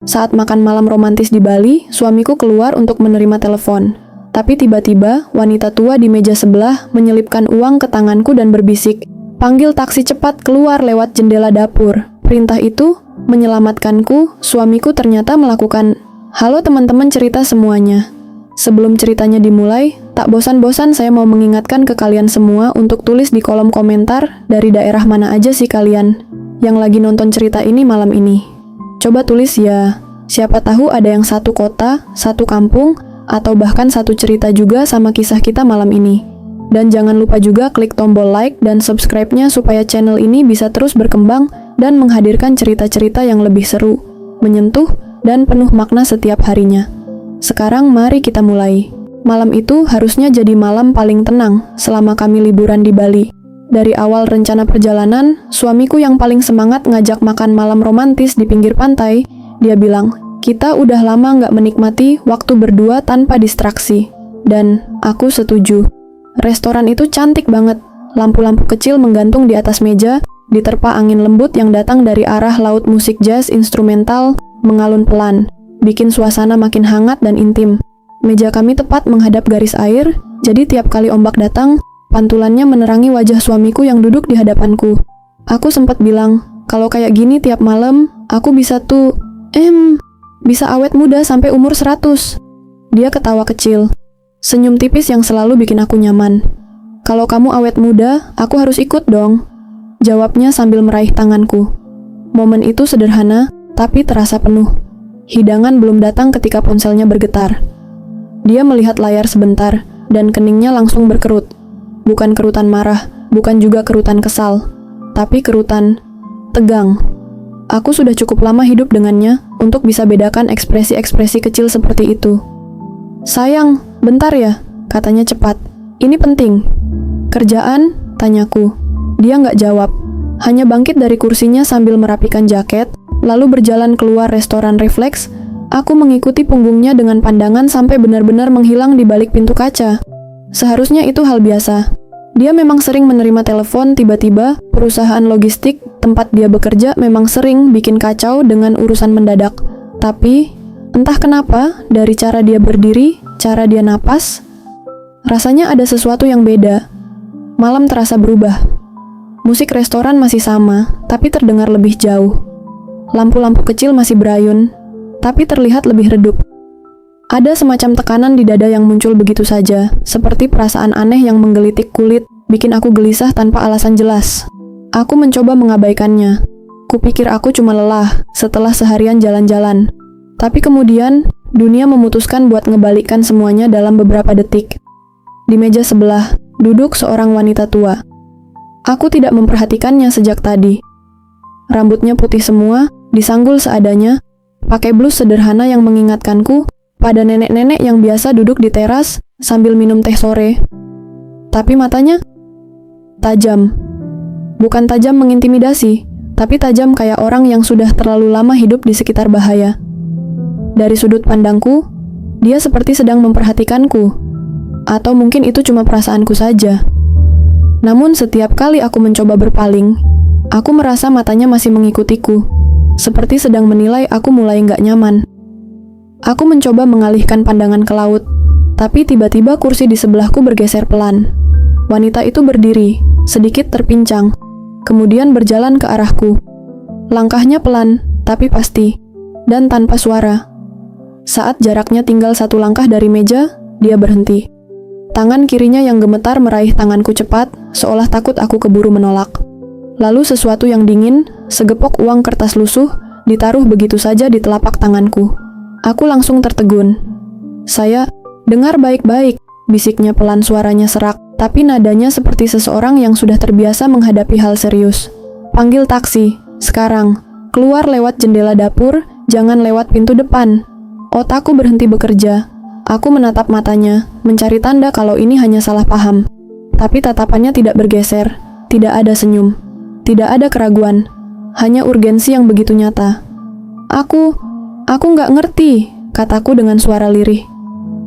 Saat makan malam romantis di Bali, suamiku keluar untuk menerima telepon. Tapi tiba-tiba, wanita tua di meja sebelah menyelipkan uang ke tanganku dan berbisik, "Panggil taksi cepat keluar lewat jendela dapur." Perintah itu menyelamatkanku. Suamiku ternyata melakukan, "Halo teman-teman, cerita semuanya." Sebelum ceritanya dimulai, tak bosan-bosan saya mau mengingatkan ke kalian semua untuk tulis di kolom komentar dari daerah mana aja sih kalian yang lagi nonton cerita ini malam ini. Coba tulis ya, siapa tahu ada yang satu kota, satu kampung, atau bahkan satu cerita juga sama kisah kita malam ini. Dan jangan lupa juga klik tombol like dan subscribe-nya supaya channel ini bisa terus berkembang dan menghadirkan cerita-cerita yang lebih seru, menyentuh, dan penuh makna setiap harinya. Sekarang mari kita mulai. Malam itu harusnya jadi malam paling tenang selama kami liburan di Bali. Dari awal rencana perjalanan, suamiku yang paling semangat ngajak makan malam romantis di pinggir pantai. Dia bilang, "Kita udah lama nggak menikmati waktu berdua tanpa distraksi." Dan aku setuju. Restoran itu cantik banget. Lampu-lampu kecil menggantung di atas meja, diterpa angin lembut yang datang dari arah laut. Musik jazz instrumental mengalun pelan, bikin suasana makin hangat dan intim. Meja kami tepat menghadap garis air, jadi tiap kali ombak datang, pantulannya menerangi wajah suamiku yang duduk di hadapanku. Aku sempat bilang, kalau kayak gini tiap malam, aku bisa bisa awet muda sampai umur 100. Dia ketawa kecil, senyum tipis yang selalu bikin aku nyaman. "Kalau kamu awet muda, aku harus ikut dong," jawabnya sambil meraih tanganku. Momen itu sederhana, tapi terasa penuh. Hidangan belum datang ketika ponselnya bergetar. Dia melihat layar sebentar, dan keningnya langsung berkerut. Bukan kerutan marah, bukan juga kerutan kesal, tapi kerutan tegang. Aku sudah cukup lama hidup dengannya untuk bisa bedakan ekspresi-ekspresi kecil seperti itu. "Sayang, bentar ya," katanya cepat. "Ini penting." "Kerjaan?" tanyaku. Dia nggak jawab, hanya bangkit dari kursinya sambil merapikan jaket, lalu berjalan keluar restoran. Refleks, aku mengikuti punggungnya dengan pandangan sampai benar-benar menghilang di balik pintu kaca. Seharusnya itu hal biasa. Dia memang sering menerima telepon tiba-tiba. Perusahaan logistik tempat dia bekerja memang sering bikin kacau dengan urusan mendadak. Tapi, entah kenapa, dari cara dia berdiri, cara dia napas, rasanya ada sesuatu yang beda. Malam terasa berubah. Musik restoran masih sama, tapi terdengar lebih jauh. Lampu-lampu kecil masih berayun, tapi terlihat lebih redup. Ada semacam tekanan di dada yang muncul begitu saja, seperti perasaan aneh yang menggelitik kulit, bikin aku gelisah tanpa alasan jelas. Aku mencoba mengabaikannya. Kupikir aku cuma lelah setelah seharian jalan-jalan. Tapi kemudian, dunia memutuskan buat ngebalikkan semuanya dalam beberapa detik. Di meja sebelah, duduk seorang wanita tua. Aku tidak memperhatikannya sejak tadi. Rambutnya putih semua, disanggul seadanya, pakai blus sederhana yang mengingatkanku pada nenek-nenek yang biasa duduk di teras sambil minum teh sore. Tapi matanya tajam. Bukan tajam mengintimidasi, tapi tajam kayak orang yang sudah terlalu lama hidup di sekitar bahaya. Dari sudut pandangku, dia seperti sedang memperhatikanku. Atau mungkin itu cuma perasaanku saja. Namun setiap kali aku mencoba berpaling, aku merasa matanya masih mengikutiku, seperti sedang menilai aku mulai nggak nyaman. Aku mencoba mengalihkan pandangan ke laut, tapi tiba-tiba kursi di sebelahku bergeser pelan. Wanita itu berdiri, sedikit terpincang, kemudian berjalan ke arahku. Langkahnya pelan, tapi pasti, dan tanpa suara. Saat jaraknya tinggal 1 langkah dari meja, dia berhenti. Tangan kirinya yang gemetar meraih tanganku cepat, seolah takut aku keburu menolak. Lalu sesuatu yang dingin, segepok uang kertas lusuh, ditaruh begitu saja di telapak tanganku. Aku langsung tertegun. "Saya, dengar baik-baik," bisiknya pelan, suaranya serak, tapi nadanya seperti seseorang yang sudah terbiasa menghadapi hal serius. "Panggil taksi, sekarang. Keluar lewat jendela dapur, jangan lewat pintu depan." Otakku berhenti bekerja. Aku menatap matanya, mencari tanda kalau ini hanya salah paham. Tapi tatapannya tidak bergeser, tidak ada senyum, tidak ada keraguan, hanya urgensi yang begitu nyata. Aku nggak ngerti," kataku dengan suara lirih.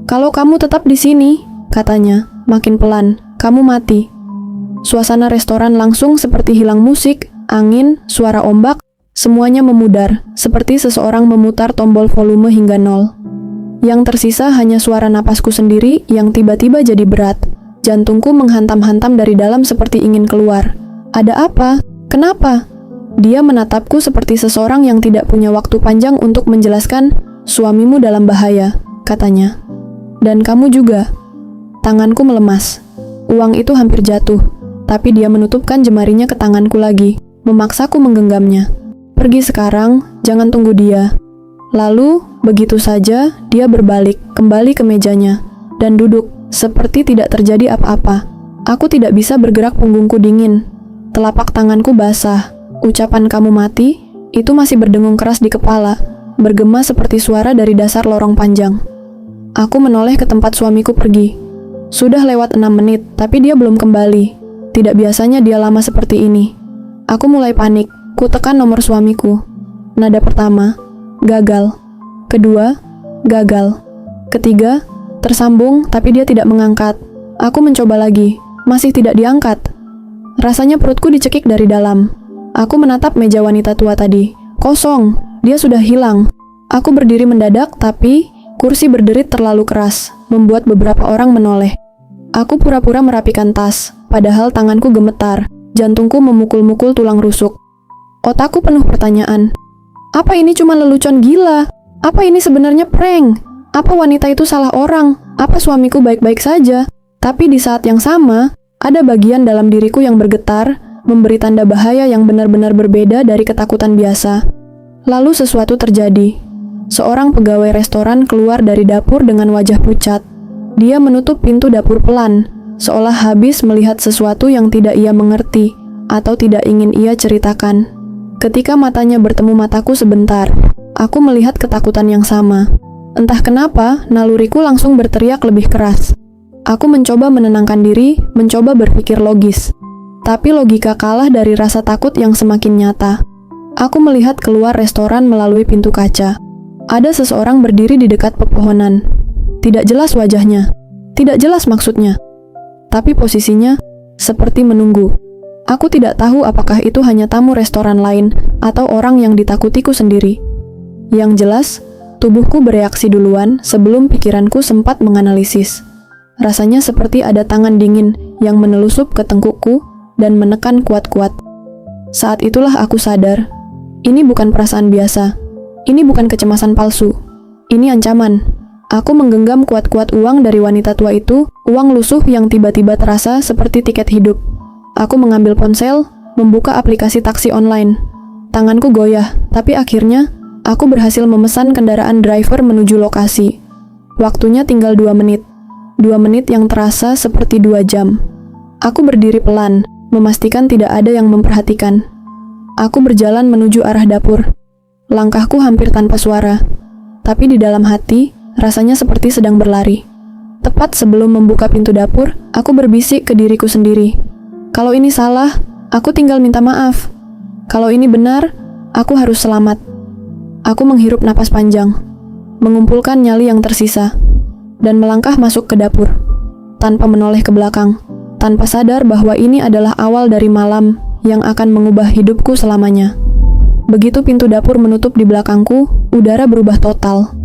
"Kalau kamu tetap di sini," katanya, makin pelan, "kamu mati." Suasana restoran langsung seperti hilang musik, angin, suara ombak, Semuanya memudar, seperti seseorang memutar tombol volume hingga 0. Yang tersisa hanya suara napasku sendiri yang tiba-tiba jadi berat. Jantungku menghantam-hantam dari dalam seperti ingin keluar. Ada apa? Kenapa? Dia menatapku seperti seseorang yang tidak punya waktu panjang untuk menjelaskan, suamimu dalam bahaya, katanya. Dan kamu juga. Tanganku melemas. Uang itu hampir jatuh, tapi dia menutupkan jemarinya ke tanganku lagi, memaksaku menggenggamnya. Pergi sekarang, jangan tunggu dia. Lalu, begitu saja, dia berbalik, kembali ke mejanya, dan duduk, seperti tidak terjadi apa-apa. Aku tidak bisa bergerak, punggungku dingin. Telapak tanganku basah. Ucapan kamu mati, itu masih berdengung keras di kepala, bergema seperti suara dari dasar lorong panjang. Aku menoleh ke tempat suamiku pergi. Sudah lewat 6 menit, tapi dia belum kembali. Tidak biasanya dia lama seperti ini. Aku mulai panik. Ku tekan nomor suamiku. Nada pertama, gagal. Kedua, gagal. Ketiga, tersambung tapi dia tidak mengangkat. Aku mencoba lagi, masih tidak diangkat. Rasanya perutku dicekik dari dalam. Aku menatap meja wanita tua tadi. Kosong, dia sudah hilang. Aku berdiri mendadak, tapi kursi berderit terlalu keras, membuat beberapa orang menoleh. Aku pura-pura merapikan tas, padahal tanganku gemetar, jantungku memukul-mukul tulang rusuk. Otakku penuh pertanyaan. Apa ini cuma lelucon gila? Apa ini sebenarnya prank? Apa wanita itu salah orang? Apa suamiku baik-baik saja? Tapi di saat yang sama, ada bagian dalam diriku yang bergetar, memberi tanda bahaya yang benar-benar berbeda dari ketakutan biasa. Lalu sesuatu terjadi. Seorang pegawai restoran keluar dari dapur dengan wajah pucat. Dia menutup pintu dapur pelan, seolah habis melihat sesuatu yang tidak ia mengerti atau tidak ingin ia ceritakan. Ketika matanya bertemu mataku sebentar, aku melihat ketakutan yang sama. Entah kenapa, naluriku langsung berteriak lebih keras. Aku mencoba menenangkan diri, mencoba berpikir logis. Tapi logika kalah dari rasa takut yang semakin nyata. Aku melihat keluar restoran melalui pintu kaca. Ada seseorang berdiri di dekat pepohonan. Tidak jelas wajahnya, tidak jelas maksudnya. Tapi posisinya seperti menunggu. Aku tidak tahu apakah itu hanya tamu restoran lain atau orang yang ditakutiku sendiri. Yang jelas, tubuhku bereaksi duluan sebelum pikiranku sempat menganalisis. Rasanya seperti ada tangan dingin yang menelusup ke tengkukku dan menekan kuat-kuat. Saat itulah aku sadar, ini bukan perasaan biasa. Ini bukan kecemasan palsu. Ini ancaman. Aku menggenggam kuat-kuat uang dari wanita tua itu, uang lusuh yang tiba-tiba terasa seperti tiket hidup. Aku mengambil ponsel, membuka aplikasi taksi online. Tanganku goyah, tapi akhirnya aku berhasil memesan kendaraan driver menuju lokasi. Waktunya tinggal 2 menit. 2 menit yang terasa seperti 2 jam. Aku berdiri pelan, memastikan tidak ada yang memperhatikan. Aku berjalan menuju arah dapur. Langkahku hampir tanpa suara, tapi di dalam hati rasanya seperti sedang berlari. Tepat sebelum membuka pintu dapur, aku berbisik ke diriku sendiri. Kalau ini salah, aku tinggal minta maaf. Kalau ini benar, aku harus selamat. Aku menghirup napas panjang, mengumpulkan nyali yang tersisa, dan melangkah masuk ke dapur, tanpa menoleh ke belakang, tanpa sadar bahwa ini adalah awal dari malam yang akan mengubah hidupku selamanya. Begitu pintu dapur menutup di belakangku, udara berubah total.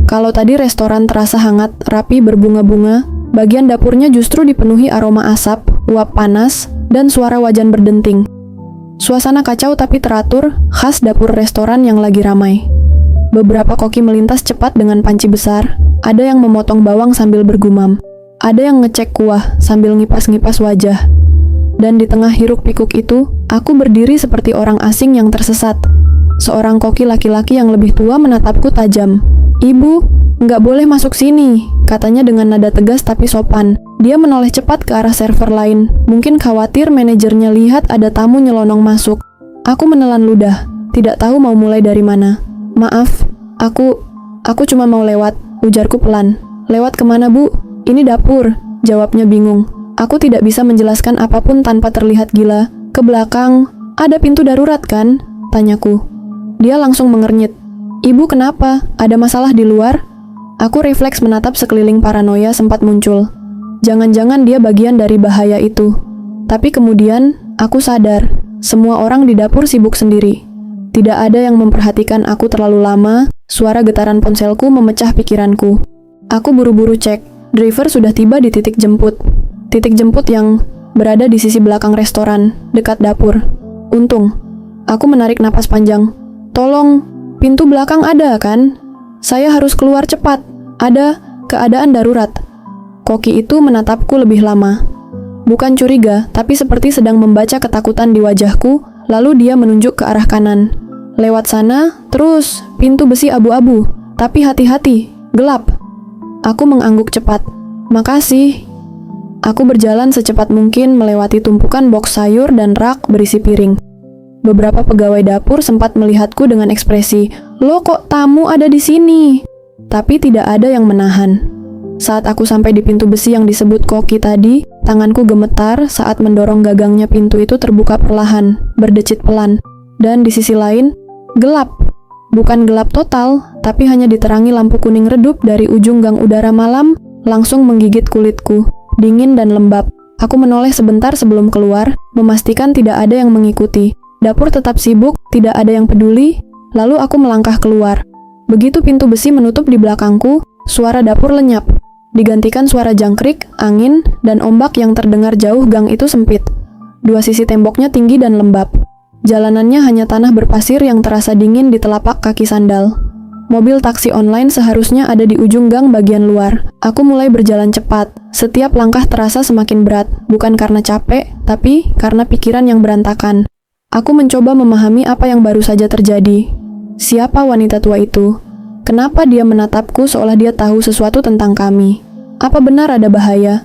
Kalau tadi restoran terasa hangat, rapi, berbunga-bunga, bagian dapurnya justru dipenuhi aroma asap, uap panas, dan suara wajan berdenting. Suasana kacau tapi teratur, khas dapur restoran yang lagi ramai. Beberapa koki melintas cepat dengan panci besar, ada yang memotong bawang sambil bergumam, ada yang ngecek kuah sambil ngipas-ngipas wajah. Dan di tengah hiruk-pikuk itu, aku berdiri seperti orang asing yang tersesat. Seorang koki laki-laki yang lebih tua menatapku tajam. "Ibu, nggak boleh masuk sini," katanya dengan nada tegas tapi sopan. Dia menoleh cepat ke arah server lain, mungkin khawatir manajernya lihat ada tamu nyelonong masuk. Aku menelan ludah, tidak tahu mau mulai dari mana. "Maaf, aku cuma mau lewat," ujarku pelan. "Lewat kemana, Bu?" "Ini dapur," jawabnya bingung. Aku tidak bisa menjelaskan apapun tanpa terlihat gila. "Ke belakang, ada pintu darurat kan?" tanyaku. Dia langsung mengernyit. "Ibu kenapa? Ada masalah di luar?" Aku refleks menatap sekeliling, paranoia sempat muncul. Jangan-jangan dia bagian dari bahaya itu. Tapi kemudian, aku sadar, semua orang di dapur sibuk sendiri. Tidak ada yang memperhatikan aku terlalu lama, suara getaran ponselku memecah pikiranku. Aku buru-buru cek, driver sudah tiba di titik jemput. Titik jemput yang berada di sisi belakang restoran, dekat dapur. Untung, aku menarik napas panjang. Tolong, pintu belakang ada kan? Saya harus keluar cepat. Ada keadaan darurat. Koki itu menatapku lebih lama. Bukan curiga, tapi seperti sedang membaca ketakutan di wajahku, lalu dia menunjuk ke arah kanan. Lewat sana, terus, pintu besi abu-abu. Tapi hati-hati, gelap. Aku mengangguk cepat. Makasih. Aku berjalan secepat mungkin melewati tumpukan boks sayur dan rak berisi piring. Beberapa pegawai dapur sempat melihatku dengan ekspresi, "Loh kok tamu ada di sini?" Tapi tidak ada yang menahan. Saat aku sampai di pintu besi yang disebut Koki tadi, tanganku gemetar saat mendorong gagangnya pintu itu terbuka perlahan, berdecit pelan. Dan di sisi lain, gelap. Bukan gelap total, tapi hanya diterangi lampu kuning redup dari ujung gang udara malam, langsung menggigit kulitku, dingin dan lembab. Aku menoleh sebentar sebelum keluar, memastikan tidak ada yang mengikuti. Dapur tetap sibuk, tidak ada yang peduli, lalu aku melangkah keluar. Begitu pintu besi menutup di belakangku, suara dapur lenyap. Digantikan suara jangkrik, angin, dan ombak yang terdengar jauh. Gang itu sempit. Dua sisi temboknya tinggi dan lembab. Jalanannya hanya tanah berpasir yang terasa dingin di telapak kaki sandal. Mobil taksi online seharusnya ada di ujung gang bagian luar. Aku mulai berjalan cepat. Setiap langkah terasa semakin berat, bukan karena capek, tapi karena pikiran yang berantakan. Aku mencoba memahami apa yang baru saja terjadi. Siapa wanita tua itu? Kenapa dia menatapku seolah dia tahu sesuatu tentang kami? Apa benar ada bahaya?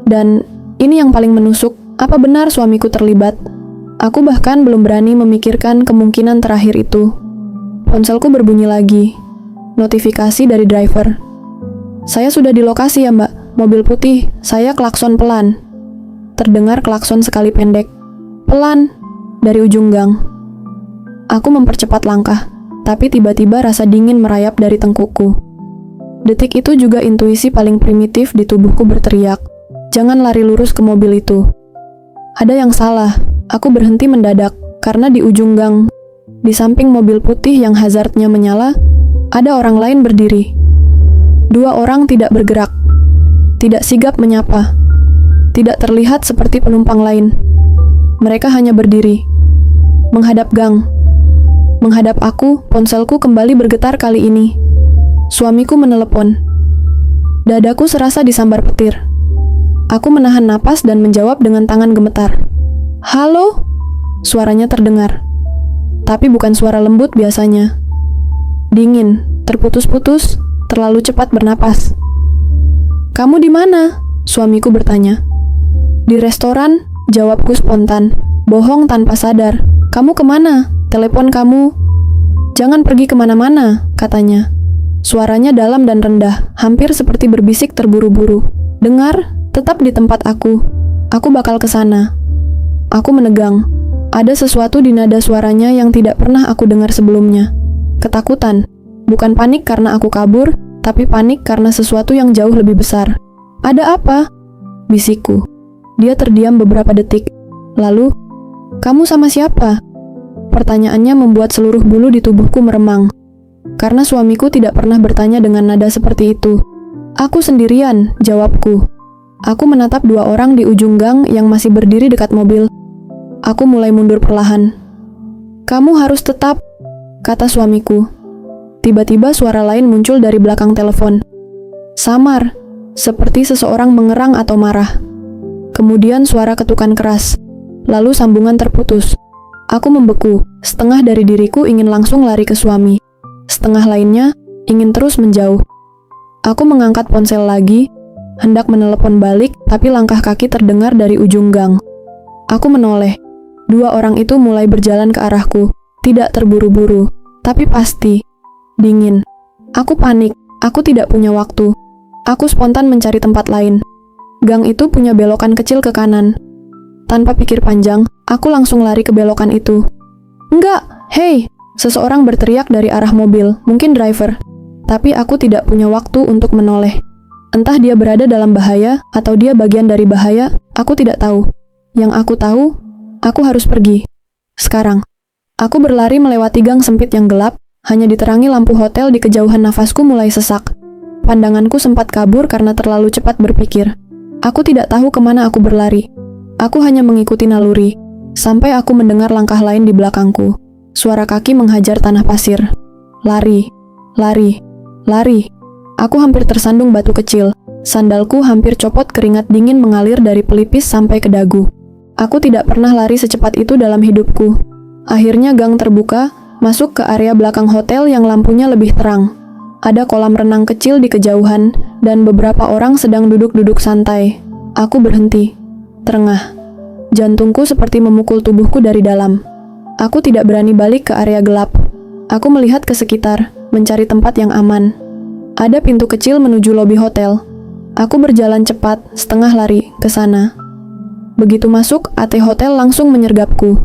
Dan ini yang paling menusuk, apa benar suamiku terlibat? Aku bahkan belum berani memikirkan kemungkinan terakhir itu. Ponselku berbunyi lagi. Notifikasi dari driver. Saya sudah di lokasi ya mbak, mobil putih, saya klakson pelan. Terdengar klakson sekali pendek. Pelan, dari ujung gang. Aku mempercepat langkah. Tapi tiba-tiba rasa dingin merayap dari tengkukku. Detik itu juga intuisi paling primitif di tubuhku berteriak, "Jangan lari lurus ke mobil itu." Ada yang salah. Aku berhenti mendadak, karena di ujung gang, di samping mobil putih yang hazardnya menyala, ada orang lain berdiri. Dua orang tidak bergerak, tidak sigap menyapa, tidak terlihat seperti penumpang lain. Mereka hanya berdiri, menghadap gang. Menghadap aku, ponselku kembali bergetar kali ini. Suamiku menelepon. Dadaku serasa disambar petir. Aku menahan napas dan menjawab dengan tangan gemetar. "Halo?" Suaranya terdengar. Tapi bukan suara lembut biasanya. Dingin, terputus-putus, terlalu cepat bernapas. "Kamu di mana?" Suamiku bertanya. "Di restoran," jawabku spontan. Bohong tanpa sadar. "Kamu kemana? Telepon kamu." "Jangan pergi kemana-mana," katanya. Suaranya dalam dan rendah, hampir seperti berbisik terburu-buru. "Dengar, tetap di tempat aku. Aku bakal ke sana." Aku menegang. Ada sesuatu di nada suaranya yang tidak pernah aku dengar sebelumnya. Ketakutan. Bukan panik karena aku kabur, tapi panik karena sesuatu yang jauh lebih besar. "Ada apa?" bisikku. Dia terdiam beberapa detik. Lalu, "Kamu sama siapa?" Pertanyaannya membuat seluruh bulu di tubuhku meremang. Karena suamiku tidak pernah bertanya dengan nada seperti itu. "Aku sendirian," jawabku. Aku menatap dua orang di ujung gang yang masih berdiri dekat mobil. Aku mulai mundur perlahan. "Kamu harus tetap," kata suamiku. Tiba-tiba suara lain muncul dari belakang telepon. Samar, seperti seseorang mengerang atau marah. Kemudian suara ketukan keras. Lalu sambungan terputus. Aku membeku, setengah dari diriku ingin langsung lari ke suami. Setengah lainnya ingin terus menjauh. Aku mengangkat ponsel lagi, hendak menelepon balik, tapi langkah kaki terdengar dari ujung gang. Aku menoleh. Dua orang itu mulai berjalan ke arahku. Tidak terburu-buru, tapi pasti. Dingin. Aku panik. Aku tidak punya waktu. Aku spontan mencari tempat lain. Gang itu punya belokan kecil ke kanan. Tanpa pikir panjang, aku langsung lari ke belokan itu. "Enggak, hei!" Seseorang berteriak dari arah mobil, mungkin driver. Tapi aku tidak punya waktu untuk menoleh. Entah dia berada dalam bahaya, atau dia bagian dari bahaya, aku tidak tahu. Yang aku tahu, aku harus pergi. Sekarang. Aku berlari melewati gang sempit yang gelap, hanya diterangi lampu hotel di kejauhan. Nafasku mulai sesak. Pandanganku sempat kabur karena terlalu cepat berpikir. Aku tidak tahu kemana aku berlari. Aku hanya mengikuti naluri, sampai aku mendengar langkah lain di belakangku. Suara kaki menghajar tanah pasir. Lari, lari, lari. Aku hampir tersandung batu kecil. Sandalku hampir copot, keringat dingin mengalir dari pelipis sampai ke dagu. Aku tidak pernah lari secepat itu dalam hidupku. Akhirnya gang terbuka, masuk ke area belakang hotel yang lampunya lebih terang. Ada kolam renang kecil di kejauhan, dan beberapa orang sedang duduk-duduk santai. Aku berhenti. Terengah. Jantungku seperti memukul tubuhku dari dalam. Aku tidak berani balik ke area gelap. Aku melihat ke sekitar, mencari tempat yang aman. Ada pintu kecil menuju lobi hotel. Aku berjalan cepat, setengah lari, ke sana. Begitu masuk, AT hotel langsung menyergapku.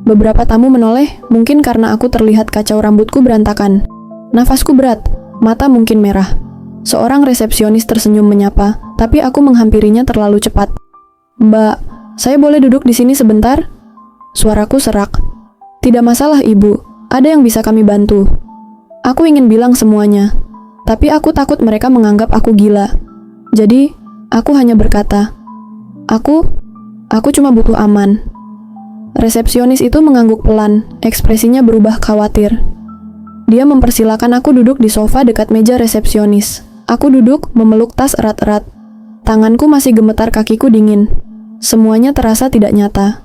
Beberapa tamu menoleh, mungkin karena aku terlihat kacau rambutku berantakan. Nafasku berat, mata mungkin merah. Seorang resepsionis tersenyum menyapa, tapi aku menghampirinya terlalu cepat. "Mbak, saya boleh duduk di sini sebentar?" Suaraku serak. "Tidak masalah, Ibu. Ada yang bisa kami bantu." Aku ingin bilang semuanya, tapi aku takut mereka menganggap aku gila. Jadi, aku hanya berkata, Aku cuma butuh aman." Resepsionis itu mengangguk pelan, ekspresinya berubah khawatir. Dia mempersilakan aku duduk di sofa dekat meja resepsionis. Aku duduk, memeluk tas erat-erat. Tanganku masih gemetar, kakiku dingin. Semuanya terasa tidak nyata.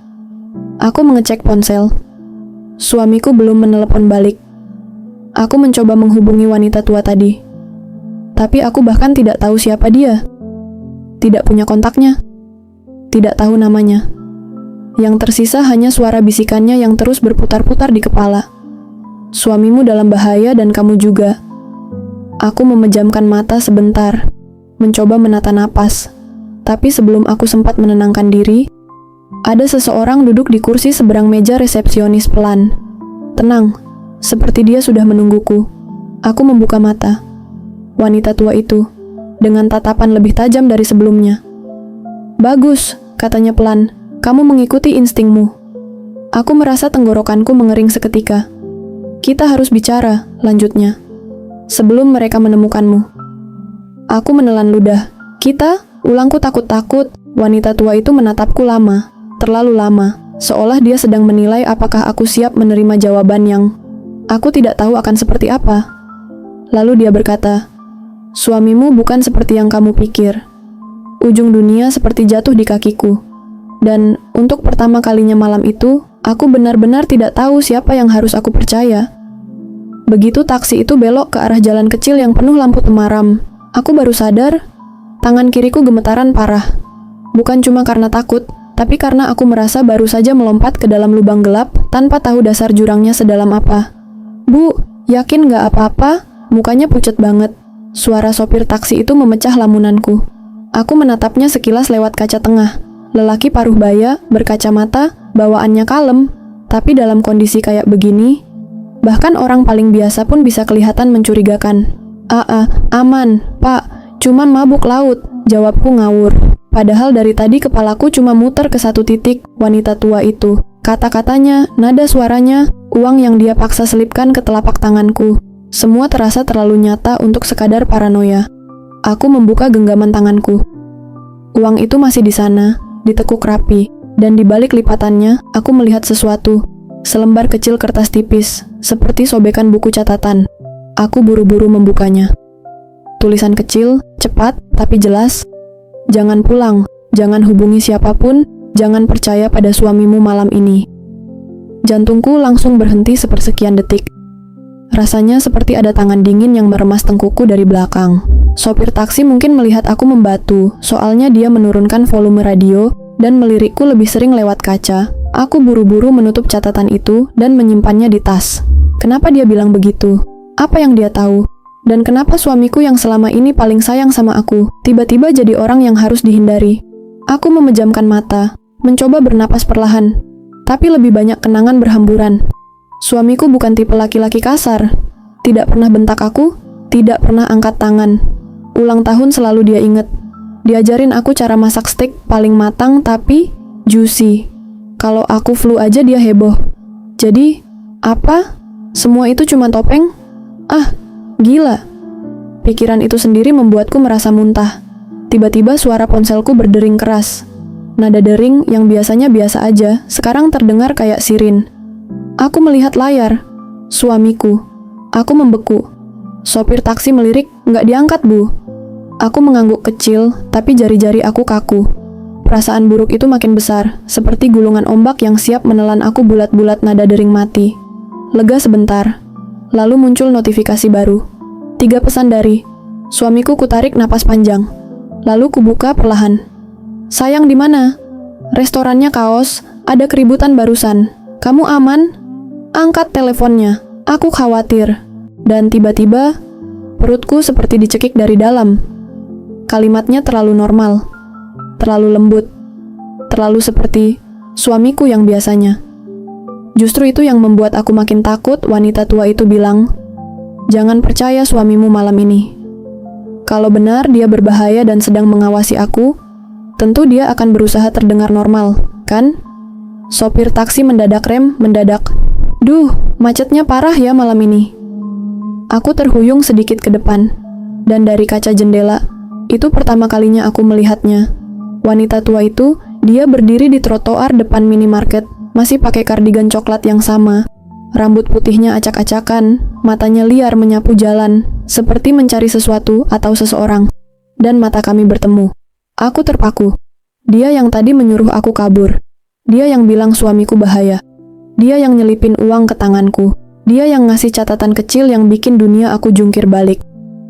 Aku mengecek ponsel. Suamiku belum menelepon balik. Aku mencoba menghubungi wanita tua tadi. Tapi aku bahkan tidak tahu siapa dia. Tidak punya kontaknya. Tidak tahu namanya. Yang tersisa hanya suara bisikannya yang terus berputar-putar di kepala. "Suamimu dalam bahaya dan kamu juga." Aku memejamkan mata sebentar, mencoba menata napas. Tapi sebelum aku sempat menenangkan diri, ada seseorang duduk di kursi seberang meja resepsionis pelan. Tenang, seperti dia sudah menungguku. Aku membuka mata. Wanita tua itu, dengan tatapan lebih tajam dari sebelumnya. "Bagus," katanya pelan, "kamu mengikuti instingmu." Aku merasa tenggorokanku mengering seketika. "Kita harus bicara," lanjutnya, "sebelum mereka menemukanmu." Aku menelan ludah. "Kita?" Ulangku takut-takut. Wanita tua itu menatapku lama, terlalu lama, seolah dia sedang menilai apakah aku siap menerima jawaban yang aku tidak tahu akan seperti apa. Lalu dia berkata, "Suamimu bukan seperti yang kamu pikir. Ujung dunia seperti jatuh di kakiku. Dan untuk pertama kalinya malam itu, aku benar-benar tidak tahu siapa yang harus aku percaya." Begitu taksi itu belok ke arah jalan kecil yang penuh lampu temaram, aku baru sadar, tangan kiriku gemetaran parah. Bukan cuma karena takut, tapi karena aku merasa baru saja melompat ke dalam lubang gelap tanpa tahu dasar jurangnya sedalam apa. "Bu, yakin nggak apa-apa?" Mukanya pucat banget. Suara sopir taksi itu memecah lamunanku. Aku menatapnya sekilas lewat kaca tengah. Lelaki paruh baya, berkacamata, bawaannya kalem. Tapi dalam kondisi kayak begini, bahkan orang paling biasa pun bisa kelihatan mencurigakan. Aman, Pak. Cuman mabuk laut," jawabku ngawur. Padahal dari tadi kepalaku cuma muter ke satu titik, wanita tua itu. Kata-katanya, nada suaranya, uang yang dia paksa selipkan ke telapak tanganku. Semua terasa terlalu nyata untuk sekadar paranoia. Aku membuka genggaman tanganku. Uang itu masih di sana, ditekuk rapi, dan di balik lipatannya, aku melihat sesuatu. Selembar kecil kertas tipis, seperti sobekan buku catatan. Aku buru-buru membukanya. Tulisan kecil, cepat, tapi jelas. "Jangan pulang, jangan hubungi siapapun, jangan percaya pada suamimu malam ini." Jantungku langsung berhenti sepersekian detik. Rasanya seperti ada tangan dingin yang meremas tengkukku dari belakang. Sopir taksi mungkin melihat aku membatu, soalnya dia menurunkan volume radio dan melirikku lebih sering lewat kaca. Aku buru-buru menutup catatan itu dan menyimpannya di tas. Kenapa dia bilang begitu? Apa yang dia tahu? Dan kenapa suamiku yang selama ini paling sayang sama aku, tiba-tiba jadi orang yang harus dihindari? Aku memejamkan mata, mencoba bernapas perlahan, tapi lebih banyak kenangan berhamburan. Suamiku bukan tipe laki-laki kasar, tidak pernah bentak aku, tidak pernah angkat tangan. Ulang tahun selalu dia inget. Diajarin aku cara masak steak paling matang tapi juicy. Kalau aku flu aja dia heboh. Jadi, Apa? Semua itu cuma topeng? Ah, gila. Pikiran itu sendiri membuatku merasa muntah. Tiba-tiba suara ponselku berdering keras. Nada dering yang biasanya biasa aja, sekarang terdengar kayak sirin. Aku melihat layar. Suamiku. Aku membeku. Sopir taksi melirik, nggak diangkat, Bu. Aku mengangguk kecil, tapi jari-jari aku kaku. Perasaan buruk itu makin besar, seperti gulungan ombak yang siap menelan aku bulat-bulat. Nada dering mati. Lega sebentar. Lalu muncul notifikasi baru. 3 pesan dari suamiku. Kutarik napas panjang. Lalu kubuka perlahan. Sayang, di mana? Restorannya kaos, ada keributan barusan. Kamu aman? Angkat teleponnya. Aku khawatir. Dan tiba-tiba, perutku seperti dicekik dari dalam. Kalimatnya terlalu normal, terlalu lembut, terlalu seperti suamiku yang biasanya. Justru itu yang membuat aku makin takut. Wanita tua itu bilang, "Jangan percaya suamimu malam ini. Kalau benar dia berbahaya dan sedang mengawasi aku, tentu dia akan berusaha terdengar normal, kan?" Sopir taksi mendadak rem, mendadak. Duh, macetnya parah ya malam ini. Aku terhuyung sedikit ke depan, dan dari kaca jendela, itu pertama kalinya aku melihatnya. Wanita tua itu, dia berdiri di trotoar depan minimarket, masih pakai kardigan coklat yang sama. Rambut putihnya acak-acakan, matanya liar menyapu jalan, seperti mencari sesuatu atau seseorang. Dan mata kami bertemu. Aku terpaku. Dia yang tadi menyuruh aku kabur. Dia yang bilang suamiku bahaya. Dia yang nyelipin uang ke tanganku. Dia yang ngasih catatan kecil yang bikin dunia aku jungkir balik.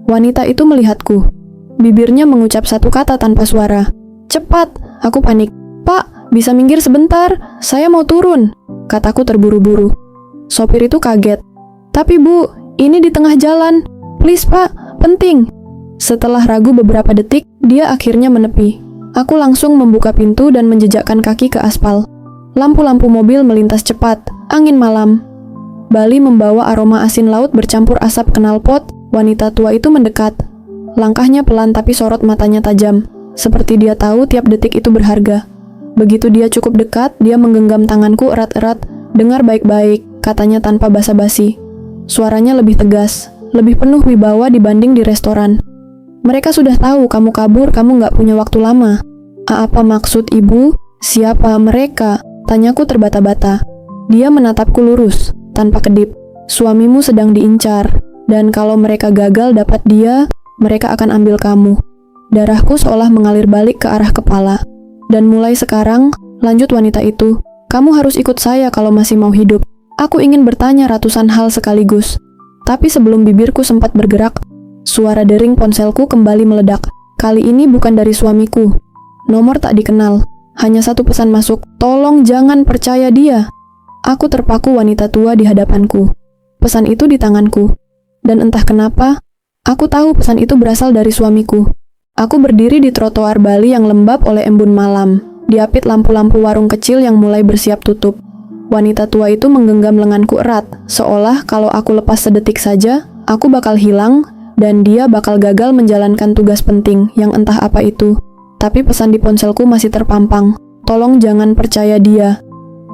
Wanita itu melihatku. Bibirnya mengucap satu kata tanpa suara. "Cepat!" Aku panik. "Pak, bisa minggir sebentar? Saya mau turun," kataku terburu-buru. Sopir itu kaget. "Tapi Bu, ini di tengah jalan. Please Pak, penting." Setelah ragu beberapa detik, dia akhirnya menepi. Aku langsung membuka pintu dan menjejakkan kaki ke aspal. Lampu-lampu mobil melintas cepat. Angin malam. Bali membawa aroma asin laut bercampur asap knalpot. Wanita tua itu mendekat. Langkahnya pelan tapi sorot matanya tajam. Seperti dia tahu tiap detik itu berharga. Begitu dia cukup dekat, dia menggenggam tanganku erat-erat. "Dengar baik-baik," katanya tanpa basa-basi. Suaranya lebih tegas, lebih penuh wibawa dibanding di restoran. "Mereka sudah tahu kamu kabur, kamu nggak punya waktu lama." "Apa maksud Ibu? Siapa mereka?" Tanyaku terbata-bata. Dia menatapku lurus, tanpa kedip. "Suamimu sedang diincar, dan kalau mereka gagal dapat dia, mereka akan ambil kamu." Darahku seolah mengalir balik ke arah kepala. "Dan mulai sekarang," lanjut wanita itu, "kamu harus ikut saya kalau masih mau hidup." Aku ingin bertanya ratusan hal sekaligus. Tapi sebelum bibirku sempat bergerak, suara dering ponselku kembali meledak. Kali ini bukan dari suamiku. Nomor tak dikenal. Hanya satu pesan masuk, "Tolong jangan percaya dia." Aku terpaku wanita tua di hadapanku. Pesan itu di tanganku. Dan entah kenapa, aku tahu pesan itu berasal dari suamiku. Aku berdiri di trotoar Bali yang lembab oleh embun malam, diapit lampu-lampu warung kecil yang mulai bersiap tutup. Wanita tua itu menggenggam lenganku erat, seolah kalau aku lepas sedetik saja, aku bakal hilang, dan dia bakal gagal menjalankan tugas penting yang entah apa itu. Tapi pesan di ponselku masih terpampang, "Tolong jangan percaya dia."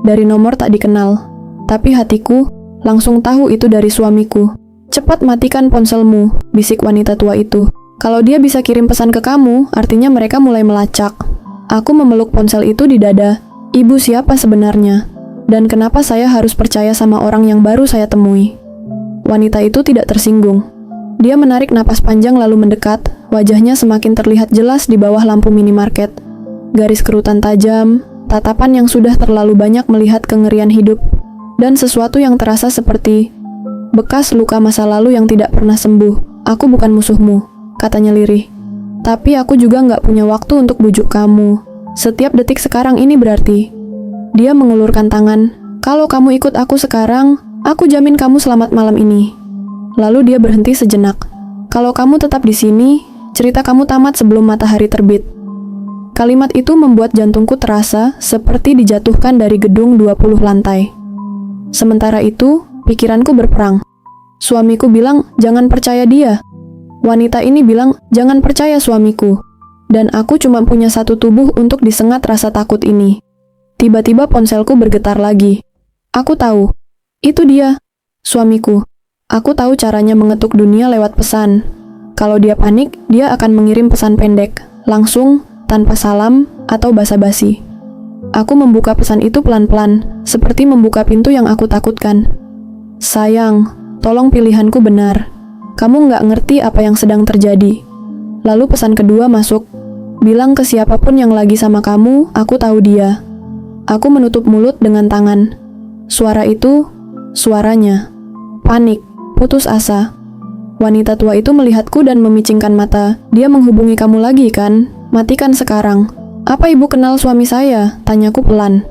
Dari nomor tak dikenal. Tapi hatiku langsung tahu itu dari suamiku. "Cepat matikan ponselmu," bisik wanita tua itu. "Kalau dia bisa kirim pesan ke kamu, artinya mereka mulai melacak." Aku memeluk ponsel itu di dada. Ibu siapa sebenarnya? Dan kenapa saya harus percaya sama orang yang baru saya temui? Wanita itu tidak tersinggung. Dia menarik napas panjang lalu mendekat. Wajahnya semakin terlihat jelas di bawah lampu minimarket. Garis kerutan tajam, tatapan yang sudah terlalu banyak melihat kengerian hidup, dan sesuatu yang terasa seperti bekas luka masa lalu yang tidak pernah sembuh. "Aku bukan musuhmu," katanya lirih. "Tapi aku juga nggak punya waktu untuk bujuk kamu. Setiap detik sekarang ini berarti." Dia mengulurkan tangan. "Kalau kamu ikut aku sekarang, aku jamin kamu selamat malam ini." Lalu dia berhenti sejenak. "Kalau kamu tetap di sini, cerita kamu tamat sebelum matahari terbit." Kalimat itu membuat jantungku terasa seperti dijatuhkan dari gedung 20 lantai. Sementara itu, pikiranku berperang. Suamiku bilang, "Jangan percaya dia." Wanita ini bilang, "Jangan percaya suamiku." Dan aku cuma punya satu tubuh untuk disengat rasa takut ini. Tiba-tiba ponselku bergetar lagi. Aku tahu, Itu dia, suamiku. Aku tahu caranya mengetuk dunia lewat pesan. Kalau dia panik, dia akan mengirim pesan pendek, langsung, tanpa salam, atau basa-basi. Aku membuka pesan itu pelan-pelan, seperti membuka pintu yang aku takutkan. Sayang, tolong pilihanku benar. Kamu nggak ngerti apa yang sedang terjadi. Lalu pesan kedua masuk. Bilang ke siapapun yang lagi sama kamu, aku tahu dia. Aku menutup mulut dengan tangan. Suara itu, suaranya. Panik, putus asa. Wanita tua itu melihatku dan memicingkan mata. Dia menghubungi kamu lagi kan? Matikan sekarang. Apa ibu kenal suami saya? Tanyaku pelan.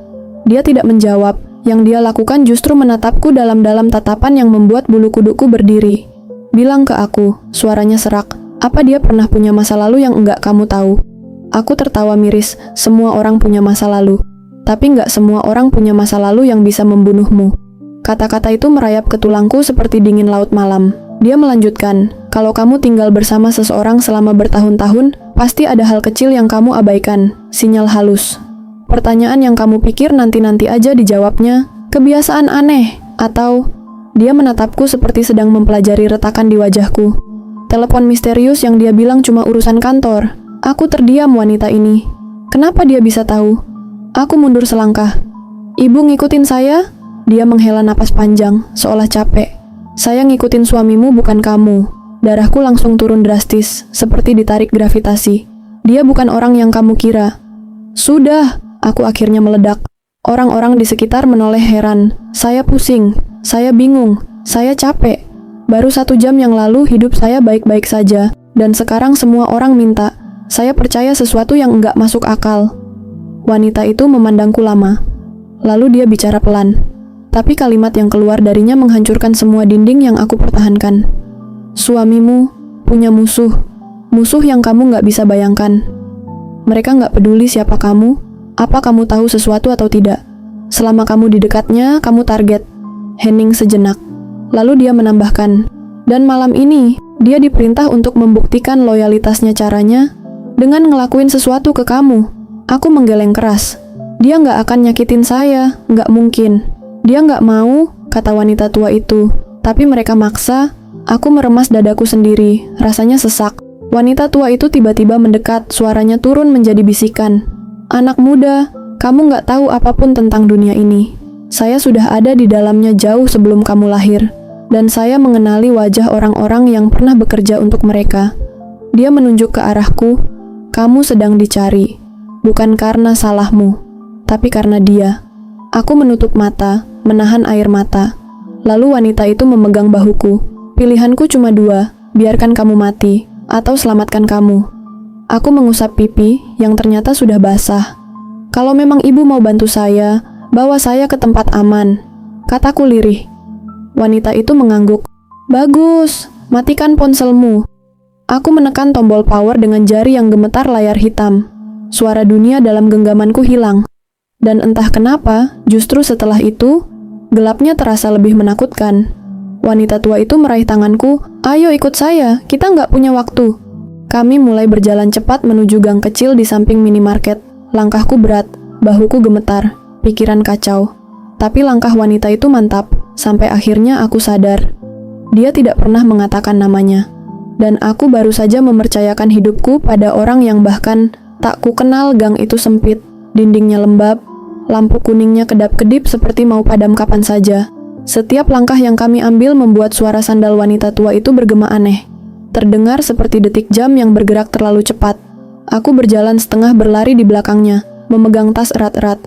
Dia tidak menjawab. Yang dia lakukan justru menatapku dalam-dalam tatapan yang membuat bulu kuduku berdiri. Bilang ke aku, suaranya serak. Apa dia pernah punya masa lalu yang enggak kamu tahu? Aku tertawa miris. Semua orang punya masa lalu. Tapi enggak semua orang punya masa lalu yang bisa membunuhmu. Kata-kata itu merayap ke tulangku seperti dingin laut malam. Dia melanjutkan, kalau kamu tinggal bersama seseorang selama bertahun-tahun, pasti ada hal kecil yang kamu abaikan, sinyal halus. Pertanyaan yang kamu pikir nanti-nanti aja dijawabnya, kebiasaan aneh, atau dia menatapku seperti sedang mempelajari retakan di wajahku. Telepon misterius yang dia bilang cuma urusan kantor. Aku terdiam wanita ini. Kenapa dia bisa tahu? Aku mundur selangkah. Ibu ngikutin saya? Dia menghela napas panjang, seolah capek. Saya ngikutin suamimu bukan kamu. Darahku langsung turun drastis, seperti ditarik gravitasi. Dia bukan orang yang kamu kira. Sudah, aku akhirnya meledak. Orang-orang di sekitar menoleh heran. Saya pusing, saya bingung, saya capek. Baru 1 jam yang lalu hidup saya baik-baik saja, dan sekarang semua orang minta. Saya percaya sesuatu yang enggak masuk akal. Wanita itu memandangku lama. Lalu dia bicara pelan. Tapi kalimat yang keluar darinya menghancurkan semua dinding yang aku pertahankan. Suamimu punya musuh. Musuh yang kamu nggak bisa bayangkan. Mereka nggak peduli siapa kamu, apa kamu tahu sesuatu atau tidak. Selama kamu di dekatnya, kamu target. Hening sejenak. Lalu dia menambahkan, dan malam ini, dia diperintah untuk membuktikan loyalitasnya caranya dengan ngelakuin sesuatu ke kamu. Aku menggeleng keras. Dia nggak akan nyakitin saya, nggak mungkin. Dia nggak mau, kata wanita tua itu. Tapi mereka maksa. Aku meremas dadaku sendiri, rasanya sesak. Wanita tua itu tiba-tiba mendekat, suaranya turun menjadi bisikan. Anak muda, kamu nggak tahu apapun tentang dunia ini. Saya sudah ada di dalamnya jauh sebelum kamu lahir. Dan saya mengenali wajah orang-orang yang pernah bekerja untuk mereka. Dia menunjuk ke arahku. Kamu sedang dicari. Bukan karena salahmu, tapi karena dia. Aku menutup mata, menahan air mata. Lalu wanita itu memegang bahuku. Pilihanku cuma 2, biarkan kamu mati, atau selamatkan kamu. Aku mengusap pipi yang ternyata sudah basah. Kalau memang ibu mau bantu saya, bawa saya ke tempat aman, kataku lirih. Wanita itu mengangguk. Bagus, matikan ponselmu. Aku menekan tombol power dengan jari yang gemetar layar hitam. Suara dunia dalam genggamanku hilang. Dan entah kenapa, justru setelah itu, gelapnya terasa lebih menakutkan. Wanita tua itu meraih tanganku, ayo ikut saya, kita nggak punya waktu. Kami mulai berjalan cepat menuju gang kecil di samping minimarket. Langkahku berat, bahuku gemetar, pikiran kacau. Tapi langkah wanita itu mantap, sampai akhirnya aku sadar. Dia tidak pernah mengatakan namanya. Dan aku baru saja mempercayakan hidupku pada orang yang bahkan tak ku kenal. Gang itu sempit, dindingnya lembab, lampu kuningnya kedap-kedip seperti mau padam kapan saja. Setiap langkah yang kami ambil membuat suara sandal wanita tua itu bergema aneh. Terdengar seperti detik jam yang bergerak terlalu cepat. Aku berjalan setengah berlari di belakangnya, memegang tas erat-erat.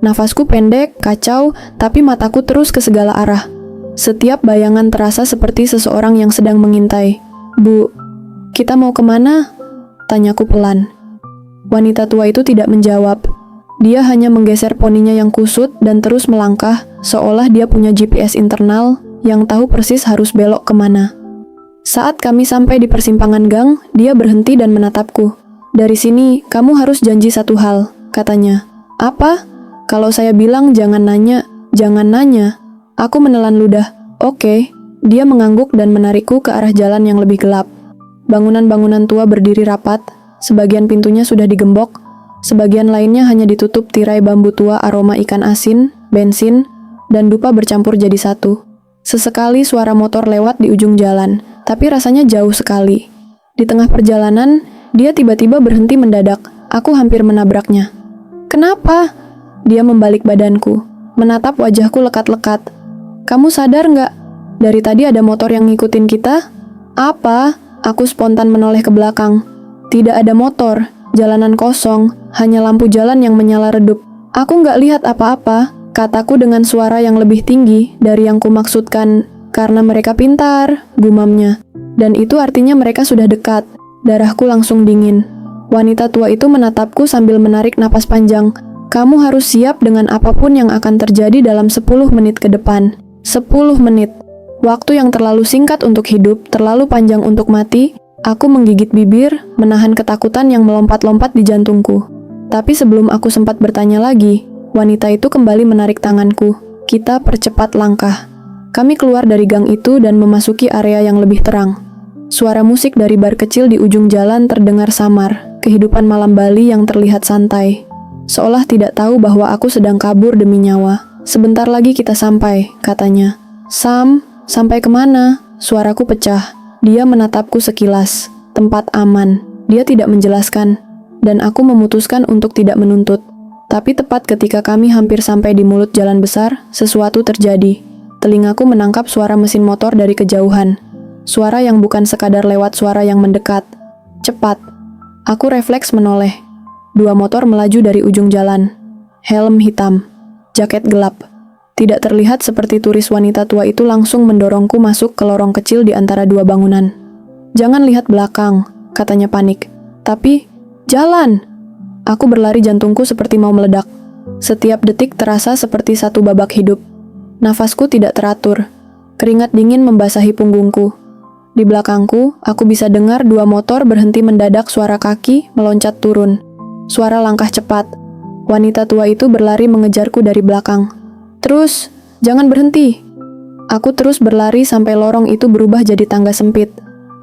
Nafasku pendek, kacau, tapi mataku terus ke segala arah. Setiap bayangan terasa seperti seseorang yang sedang mengintai. Bu, kita mau kemana? Tanyaku pelan. Wanita tua itu tidak menjawab. Dia hanya menggeser poninya yang kusut dan terus melangkah, seolah dia punya GPS internal yang tahu persis harus belok kemana. Saat kami sampai di persimpangan gang, dia berhenti dan menatapku. Dari sini, kamu harus janji satu hal, katanya. Apa? Kalau saya bilang jangan nanya, jangan nanya. Aku menelan ludah. Oke. Dia mengangguk dan menarikku ke arah jalan yang lebih gelap. Bangunan-bangunan tua berdiri rapat, sebagian pintunya sudah digembok, sebagian lainnya hanya ditutup tirai bambu tua aroma ikan asin, bensin, dan dupa bercampur jadi satu. Sesekali suara motor lewat di ujung jalan, tapi rasanya jauh sekali. Di tengah perjalanan, dia tiba-tiba berhenti mendadak. Aku hampir menabraknya. "Kenapa?" Dia membalik badanku, menatap wajahku lekat-lekat. "Kamu sadar nggak? Dari tadi ada motor yang ngikutin kita?" "Apa?" Aku spontan menoleh ke belakang. Tidak ada motor, jalanan kosong, hanya lampu jalan yang menyala redup. "Aku nggak lihat apa-apa," kataku dengan suara yang lebih tinggi dari yang kumaksudkan. "Karena mereka pintar," gumamnya. Dan itu artinya mereka sudah dekat. Darahku langsung dingin. Wanita tua itu menatapku sambil menarik napas panjang. "Kamu harus siap dengan apapun yang akan terjadi dalam 10 menit ke depan." 10 menit. Waktu yang terlalu singkat untuk hidup, terlalu panjang untuk mati. Aku menggigit bibir, menahan ketakutan yang melompat-lompat di jantungku. Tapi sebelum aku sempat bertanya lagi, wanita itu kembali menarik tanganku. Kita percepat langkah. Kami keluar dari gang itu dan memasuki area yang lebih terang. Suara musik dari bar kecil di ujung jalan terdengar samar. Kehidupan malam Bali yang terlihat santai. Seolah tidak tahu bahwa aku sedang kabur demi nyawa. "Sebentar lagi kita sampai," katanya. "Sam, sampai kemana?" Suaraku pecah. Dia menatapku sekilas. Tempat aman. Dia tidak menjelaskan. Dan aku memutuskan untuk tidak menuntut. Tapi tepat ketika kami hampir sampai di mulut jalan besar, sesuatu terjadi. Telingaku menangkap suara mesin motor dari kejauhan. Suara yang bukan sekadar lewat suara yang mendekat. Cepat. Aku refleks menoleh. 2 motor melaju dari ujung jalan. Helm hitam. Jaket gelap. Tidak terlihat seperti turis wanita tua itu langsung mendorongku masuk ke lorong kecil di antara 2 bangunan. "Jangan lihat belakang," katanya panik. "Tapi, jalan!" Aku berlari, jantungku seperti mau meledak. Setiap detik terasa seperti satu babak hidup. Nafasku tidak teratur. Keringat dingin membasahi punggungku. Di belakangku, aku bisa dengar 2 motor berhenti mendadak, suara kaki meloncat turun. Suara langkah cepat. Wanita tua itu berlari mengejarku dari belakang. "Terus, jangan berhenti." Aku terus berlari sampai lorong itu berubah jadi tangga sempit.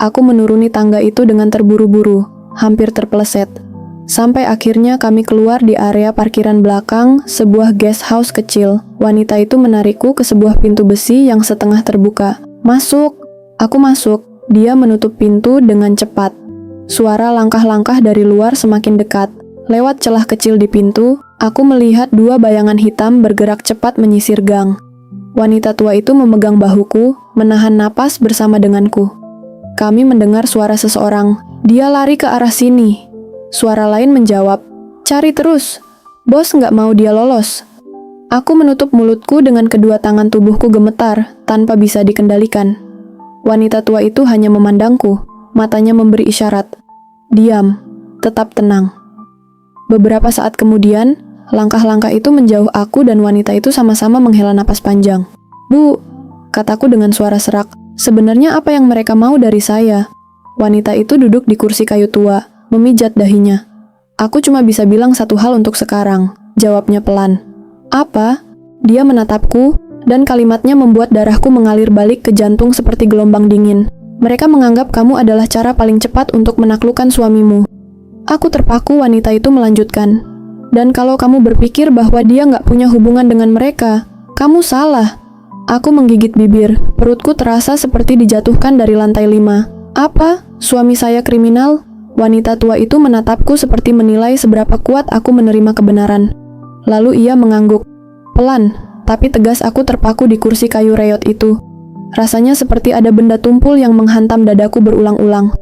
Aku menuruni tangga itu dengan terburu-buru, hampir terpeleset. Sampai akhirnya kami keluar di area parkiran belakang, sebuah guest house kecil. Wanita itu menarikku ke sebuah pintu besi yang setengah terbuka. "Masuk." Aku masuk. Dia menutup pintu dengan cepat. Suara langkah-langkah dari luar semakin dekat. Lewat celah kecil di pintu, aku melihat 2 bayangan hitam bergerak cepat menyisir gang. Wanita tua itu memegang bahuku, menahan napas bersama denganku. Kami mendengar suara seseorang. "Dia lari ke arah sini." Suara lain menjawab, "Cari terus. Bos nggak mau dia lolos." Aku menutup mulutku dengan kedua tangan, tubuhku gemetar, tanpa bisa dikendalikan. Wanita tua itu hanya memandangku, matanya memberi isyarat. "Diam, tetap tenang." Beberapa saat kemudian, langkah-langkah itu menjauh. Aku dan wanita itu sama-sama menghela napas panjang. "Bu," kataku dengan suara serak, "sebenarnya apa yang mereka mau dari saya?" Wanita itu duduk di kursi kayu tua, memijat dahinya. "Aku cuma bisa bilang satu hal untuk sekarang," jawabnya pelan. "Apa?" Dia menatapku, dan kalimatnya membuat darahku mengalir balik ke jantung seperti gelombang dingin. "Mereka menganggap kamu adalah cara paling cepat untuk menaklukkan suamimu." Aku terpaku. Wanita itu melanjutkan, "Dan kalau kamu berpikir bahwa dia nggak punya hubungan dengan mereka, kamu salah." Aku menggigit bibir, perutku terasa seperti dijatuhkan dari lantai 5. "Apa? Suami saya kriminal?" Wanita tua itu menatapku seperti menilai seberapa kuat aku menerima kebenaran. Lalu ia mengangguk. Pelan, tapi tegas. Aku terpaku di kursi kayu reot itu. Rasanya seperti ada benda tumpul yang menghantam dadaku berulang-ulang.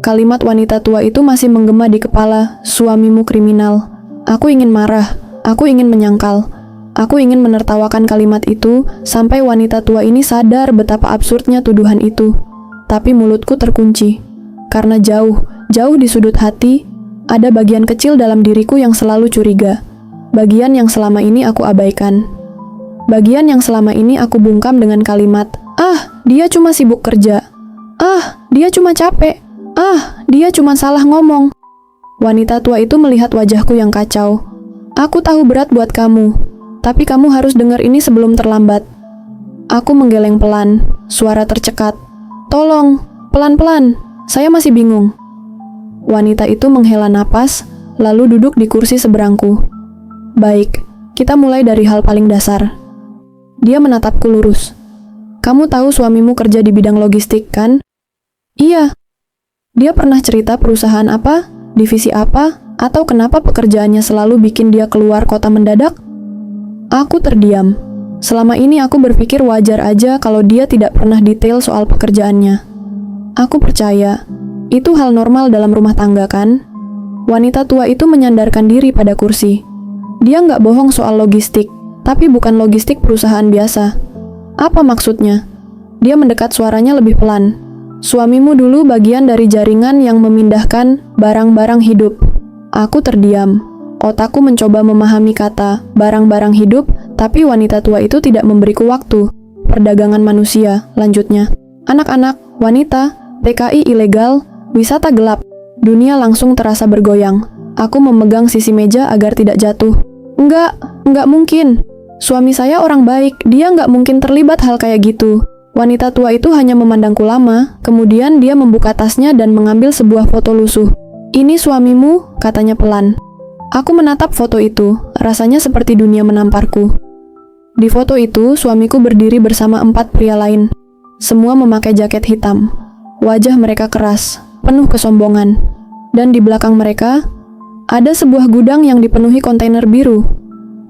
Kalimat wanita tua itu masih menggema di kepala, "Suamimu kriminal." Aku ingin marah, aku ingin menyangkal. Aku ingin menertawakan kalimat itu, sampai wanita tua ini sadar betapa absurdnya tuduhan itu. Tapi mulutku terkunci. Karena jauh di sudut hati, ada bagian kecil dalam diriku yang selalu curiga. Bagian yang selama ini aku abaikan. Bagian yang selama ini aku bungkam dengan kalimat, "Ah, dia cuma sibuk kerja. Ah, dia cuma capek. Ah, dia cuma salah ngomong." Wanita tua itu melihat wajahku yang kacau. "Aku tahu berat buat kamu, tapi kamu harus dengar ini sebelum terlambat." Aku menggeleng pelan, suara tercekat. "Tolong, pelan-pelan, saya masih bingung." Wanita itu menghela napas, lalu duduk di kursi seberangku. "Baik, kita mulai dari hal paling dasar. Dia menatapku lurus. Kamu tahu suamimu kerja di bidang logistik, kan? Iya. Dia pernah cerita perusahaan apa, divisi apa, atau kenapa pekerjaannya selalu bikin dia keluar kota mendadak? Aku terdiam. Selama ini aku berpikir wajar aja kalau dia tidak pernah detail soal pekerjaannya. Aku percaya, itu hal normal dalam rumah tangga, kan? Wanita tua itu menyandarkan diri pada kursi. Dia nggak bohong soal logistik, tapi bukan logistik perusahaan biasa. Apa maksudnya? Dia mendekat, suaranya lebih pelan. Suamimu dulu bagian dari jaringan yang memindahkan barang-barang hidup. Aku terdiam. Otakku mencoba memahami kata barang-barang hidup, tapi wanita tua itu tidak memberiku waktu. Perdagangan manusia, lanjutnya. Anak-anak, wanita, TKI ilegal, wisata gelap. Dunia langsung terasa bergoyang. Aku memegang sisi meja agar tidak jatuh. Enggak mungkin. Suami saya orang baik, dia nggak mungkin terlibat hal kayak gitu. Wanita tua itu hanya memandangku lama, kemudian dia membuka tasnya dan mengambil sebuah foto lusuh. Ini suamimu, katanya pelan. Aku menatap foto itu, rasanya seperti dunia menamparku. Di foto itu, suamiku berdiri bersama 4 pria lain. Semua memakai jaket hitam. Wajah mereka keras, penuh kesombongan. Dan di belakang mereka, ada sebuah gudang yang dipenuhi kontainer biru.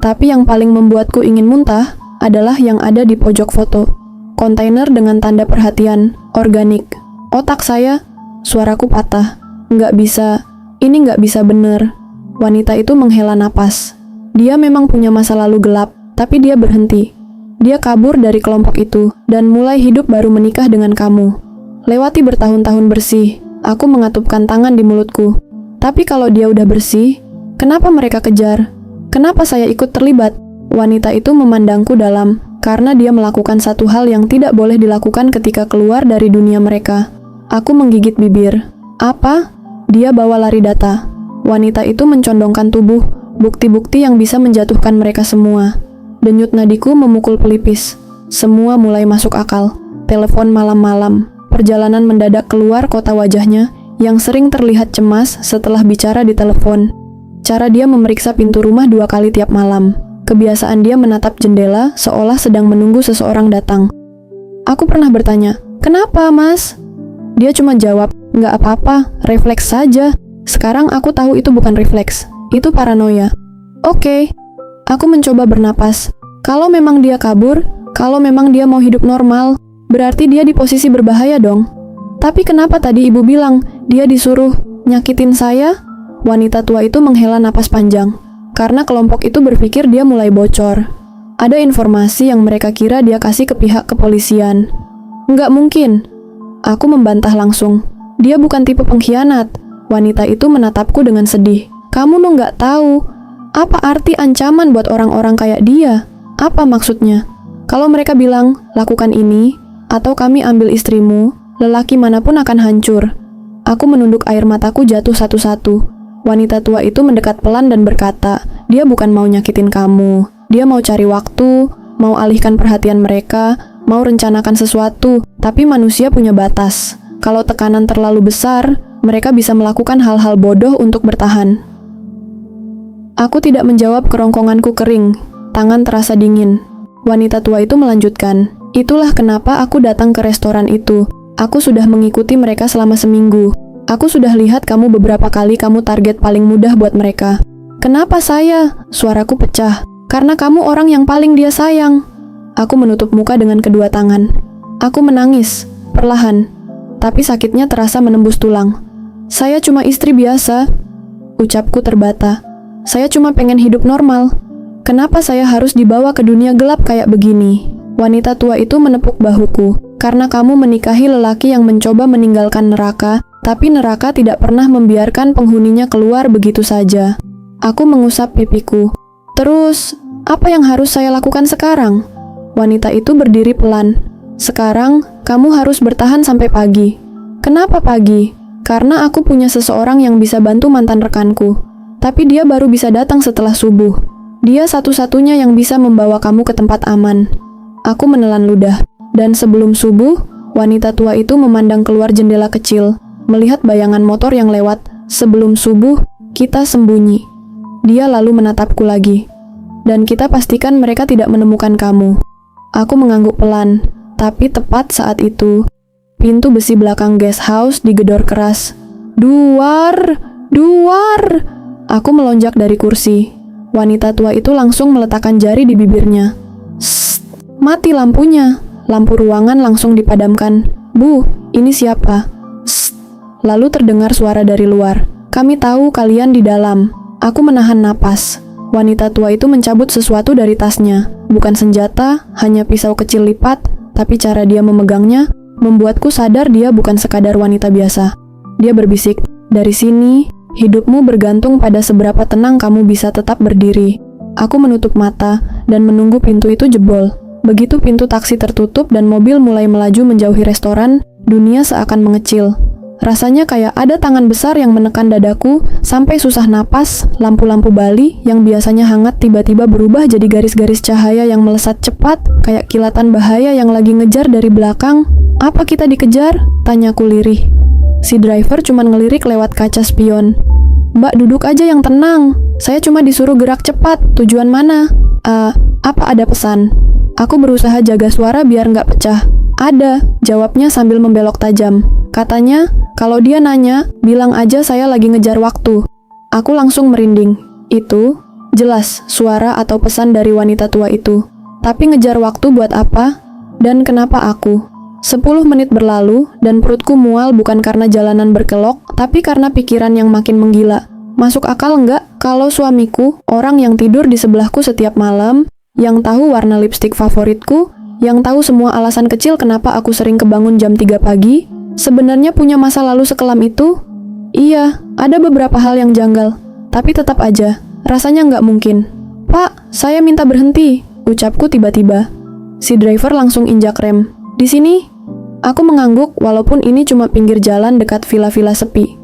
Tapi yang paling membuatku ingin muntah adalah yang ada di pojok foto. Kontainer dengan tanda perhatian, organik. Otak saya, suaraku patah. Nggak bisa, ini nggak bisa bener. Wanita itu menghela napas. Dia memang punya masa lalu gelap, tapi dia berhenti. Dia kabur dari kelompok itu, dan mulai hidup baru menikah dengan kamu. Lewati bertahun-tahun bersih, aku mengatupkan tangan di mulutku. Tapi kalau dia udah bersih, kenapa mereka kejar? Kenapa saya ikut terlibat? Wanita itu memandangku dalam, karena dia melakukan satu hal yang tidak boleh dilakukan ketika keluar dari dunia mereka. Aku menggigit bibir. Apa? Dia bawa lari data. Wanita itu mencondongkan tubuh, bukti-bukti yang bisa menjatuhkan mereka semua. Denyut nadiku memukul pelipis. Semua mulai masuk akal. Telepon malam-malam, perjalanan mendadak keluar kota wajahnya, yang sering terlihat cemas setelah bicara di telepon. Cara dia memeriksa pintu rumah 2 kali tiap malam. Kebiasaan dia menatap jendela seolah sedang menunggu seseorang datang. Aku pernah bertanya, "Kenapa, Mas?" Dia cuma jawab, "Nggak apa-apa, refleks saja." Sekarang aku tahu itu bukan refleks, itu paranoia. Oke. Aku mencoba bernapas. Kalau memang dia kabur, kalau memang dia mau hidup normal, berarti dia di posisi berbahaya dong. Tapi kenapa tadi ibu bilang dia disuruh nyakitin saya? Wanita tua itu menghela napas panjang, karena kelompok itu berpikir dia mulai bocor. Ada informasi yang mereka kira dia kasih ke pihak kepolisian. Nggak mungkin. Aku membantah langsung. Dia bukan tipe pengkhianat. Wanita itu menatapku dengan sedih. Kamu nggak tahu. Apa arti ancaman buat orang-orang kayak dia? Apa maksudnya? Kalau mereka bilang, lakukan ini, atau kami ambil istrimu, lelaki manapun akan hancur. Aku menunduk, air mataku jatuh satu-satu. Wanita tua itu mendekat pelan dan berkata, dia bukan mau nyakitin kamu. Dia mau cari waktu, mau alihkan perhatian mereka, mau rencanakan sesuatu. Tapi manusia punya batas. Kalau tekanan terlalu besar, mereka bisa melakukan hal-hal bodoh untuk bertahan. Aku tidak menjawab, kerongkonganku kering. Tangan terasa dingin. Wanita tua itu melanjutkan, itulah kenapa aku datang ke restoran itu. Aku sudah mengikuti mereka selama seminggu. Aku sudah lihat kamu beberapa kali, kamu target paling mudah buat mereka. Kenapa saya? Suaraku pecah. Karena kamu orang yang paling dia sayang. Aku menutup muka dengan kedua tangan. Aku menangis, perlahan. Tapi sakitnya terasa menembus tulang. Saya cuma istri biasa. Ucapku terbata. Saya cuma pengen hidup normal. Kenapa saya harus dibawa ke dunia gelap kayak begini? Wanita tua itu menepuk bahuku. Karena kamu menikahi lelaki yang mencoba meninggalkan neraka, tapi neraka tidak pernah membiarkan penghuninya keluar begitu saja. Aku mengusap pipiku. Terus, apa yang harus saya lakukan sekarang? Wanita itu berdiri pelan. Sekarang, kamu harus bertahan sampai pagi. Kenapa pagi? Karena aku punya seseorang yang bisa bantu mantan rekanku. Tapi dia baru bisa datang setelah subuh. Dia satu-satunya yang bisa membawa kamu ke tempat aman. Aku menelan ludah. Dan sebelum subuh, wanita tua itu memandang keluar jendela kecil, melihat bayangan motor yang lewat. Sebelum subuh, kita sembunyi. Dia lalu menatapku lagi. Dan kita pastikan mereka tidak menemukan kamu. Aku mengangguk pelan, tapi tepat saat itu, pintu besi belakang guest house digedor keras. Duar! Duar! Aku melonjak dari kursi. Wanita tua itu langsung meletakkan jari di bibirnya. Sst, mati lampunya. Lampu ruangan langsung dipadamkan. Bu, ini siapa? Sst. Lalu terdengar suara dari luar. Kami tahu kalian di dalam. Aku menahan napas. Wanita tua itu mencabut sesuatu dari tasnya. Bukan senjata, hanya pisau kecil lipat, tapi cara dia memegangnya membuatku sadar dia bukan sekadar wanita biasa. Dia berbisik, "Dari sini, hidupmu bergantung pada seberapa tenang kamu bisa tetap berdiri." Aku menutup mata dan menunggu pintu itu jebol. Begitu pintu taksi tertutup dan mobil mulai melaju menjauhi restoran, dunia seakan mengecil. Rasanya kayak ada tangan besar yang menekan dadaku sampai susah napas. Lampu-lampu Bali yang biasanya hangat tiba-tiba berubah jadi garis-garis cahaya yang melesat cepat, kayak kilatan bahaya yang lagi ngejar dari belakang. "Apa kita dikejar?" tanyaku lirih. Si driver cuma ngelirik lewat kaca spion. "Mbak, duduk aja yang tenang. Saya cuma disuruh gerak cepat. Tujuan mana?" Apa ada pesan?" Aku berusaha jaga suara biar nggak pecah. "Ada," jawabnya sambil membelok tajam. Katanya, kalau dia nanya, bilang aja saya lagi ngejar waktu. Aku langsung merinding. Itu, jelas, suara atau pesan dari wanita tua itu. Tapi ngejar waktu buat apa? Dan kenapa aku? 10 menit berlalu, dan perutku mual bukan karena jalanan berkelok, tapi karena pikiran yang makin menggila. Masuk akal nggak kalau suamiku, orang yang tidur di sebelahku setiap malam, yang tahu warna lipstik favoritku, yang tahu semua alasan kecil kenapa aku sering kebangun jam 3 pagi, sebenarnya punya masa lalu sekelam itu? Iya, ada beberapa hal yang janggal, tapi tetap aja, rasanya nggak mungkin. "Pak, saya minta berhenti," ucapku tiba-tiba. Si driver langsung injak rem. "Di sini?" Aku mengangguk walaupun ini cuma pinggir jalan dekat villa-villa sepi.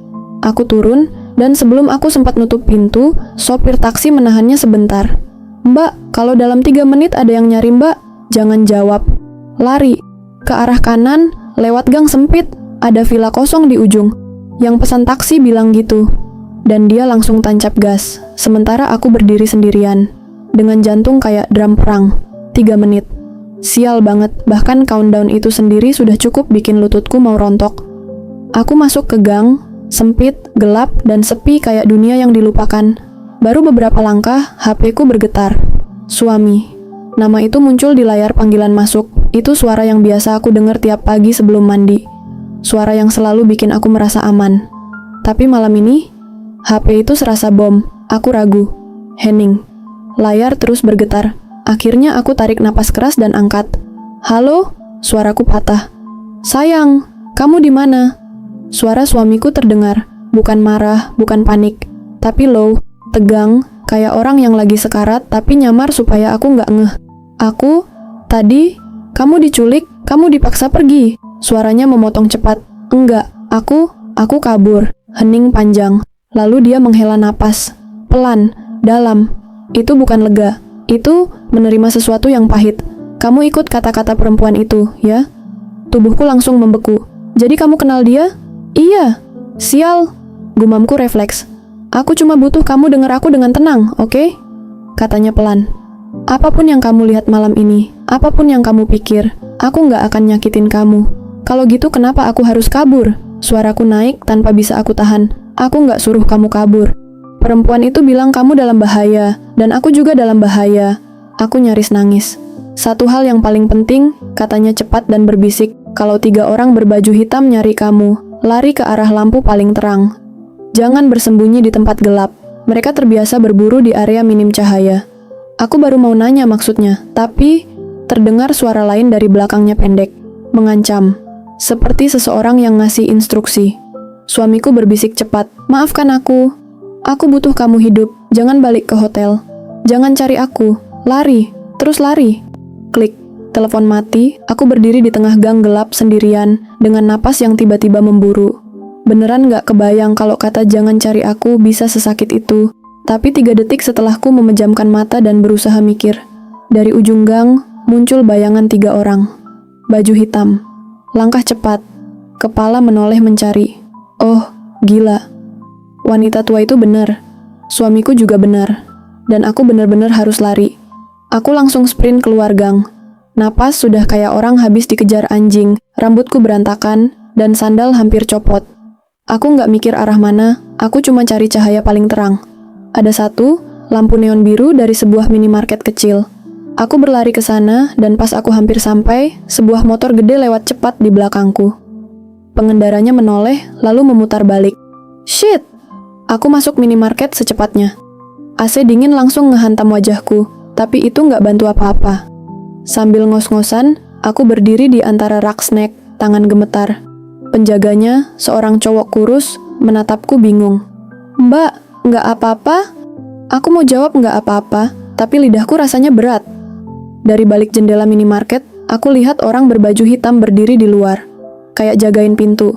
Aku turun, dan sebelum aku sempat nutup pintu, sopir taksi menahannya sebentar. "Mbak, kalau dalam 3 menit ada yang nyari Mbak, jangan jawab. Lari. Ke arah kanan, lewat gang sempit, ada villa kosong di ujung." Yang pesan taksi bilang gitu. Dan dia langsung tancap gas. Sementara aku berdiri sendirian. Dengan jantung kayak drum perang. 3 menit. Sial banget, bahkan countdown itu sendiri sudah cukup bikin lututku mau rontok. Aku masuk ke gang, sempit, gelap, dan sepi kayak dunia yang dilupakan. Baru beberapa langkah, HP-ku bergetar. Suami. Nama itu muncul di layar panggilan masuk. Itu suara yang biasa aku dengar tiap pagi sebelum mandi. Suara yang selalu bikin aku merasa aman. Tapi malam ini, HP itu serasa bom. Aku ragu. Henning. Layar terus bergetar. Akhirnya aku tarik napas keras dan angkat. "Halo?" Suaraku patah. "Sayang, kamu di mana?" Suara suamiku terdengar. Bukan marah, bukan panik. Tapi low, tegang, kayak orang yang lagi sekarat tapi nyamar supaya aku nggak ngeh. "Aku, tadi, kamu diculik, kamu dipaksa pergi." Suaranya memotong cepat. "Enggak, aku kabur." Hening panjang. Lalu dia menghela napas. Pelan, dalam. Itu bukan lega. Itu menerima sesuatu yang pahit. "Kamu ikut kata-kata perempuan itu, ya?" Tubuhku langsung membeku. "Jadi kamu kenal dia?" "Iya." "Sial." Gumamku refleks. "Aku cuma butuh kamu dengar aku dengan tenang, oke?" Katanya pelan. "Apapun yang kamu lihat malam ini, apapun yang kamu pikir, aku nggak akan nyakitin kamu. Kalau gitu kenapa aku harus kabur?" Suaraku naik tanpa bisa aku tahan. "Aku nggak suruh kamu kabur. Perempuan itu bilang kamu dalam bahaya, dan aku juga dalam bahaya." Aku nyaris nangis. "Satu hal yang paling penting," katanya cepat dan berbisik, "kalau 3 orang berbaju hitam nyari kamu, lari ke arah lampu paling terang. Jangan bersembunyi di tempat gelap. Mereka terbiasa berburu di area minim cahaya." Aku baru mau nanya maksudnya, tapi terdengar suara lain dari belakangnya pendek, mengancam, seperti seseorang yang ngasih instruksi. Suamiku berbisik cepat, "Maafkan aku. Aku butuh kamu hidup. Jangan balik ke hotel. Jangan cari aku. Lari. Terus lari." Klik. Telepon mati. Aku berdiri di tengah gang gelap sendirian dengan napas yang tiba-tiba memburu. Beneran gak kebayang kalau kata "jangan cari aku" bisa sesakit itu. Tapi 3 detik setelahku memejamkan mata dan berusaha mikir. Dari ujung gang, muncul bayangan 3 orang. Baju hitam. Langkah cepat. Kepala menoleh mencari. Oh, gila. Wanita tua itu benar. Suamiku juga benar. Dan aku benar-benar harus lari. Aku langsung sprint keluar gang. Napas sudah kayak orang habis dikejar anjing, rambutku berantakan, dan sandal hampir copot. Aku nggak mikir arah mana, aku cuma cari cahaya paling terang. Ada satu, lampu neon biru dari sebuah minimarket kecil. Aku berlari ke sana, dan pas aku hampir sampai, sebuah motor gede lewat cepat di belakangku. Pengendaranya menoleh, lalu memutar balik. Shit! Aku masuk minimarket secepatnya. AC dingin langsung ngehantam wajahku, tapi itu nggak bantu apa-apa. Sambil ngos-ngosan, aku berdiri di antara rak snack, tangan gemetar. Penjaganya, seorang cowok kurus, menatapku bingung. Mbak, nggak apa-apa? Aku mau jawab nggak apa-apa, tapi lidahku rasanya berat. Dari balik jendela minimarket, aku lihat orang berbaju hitam berdiri di luar, kayak jagain pintu.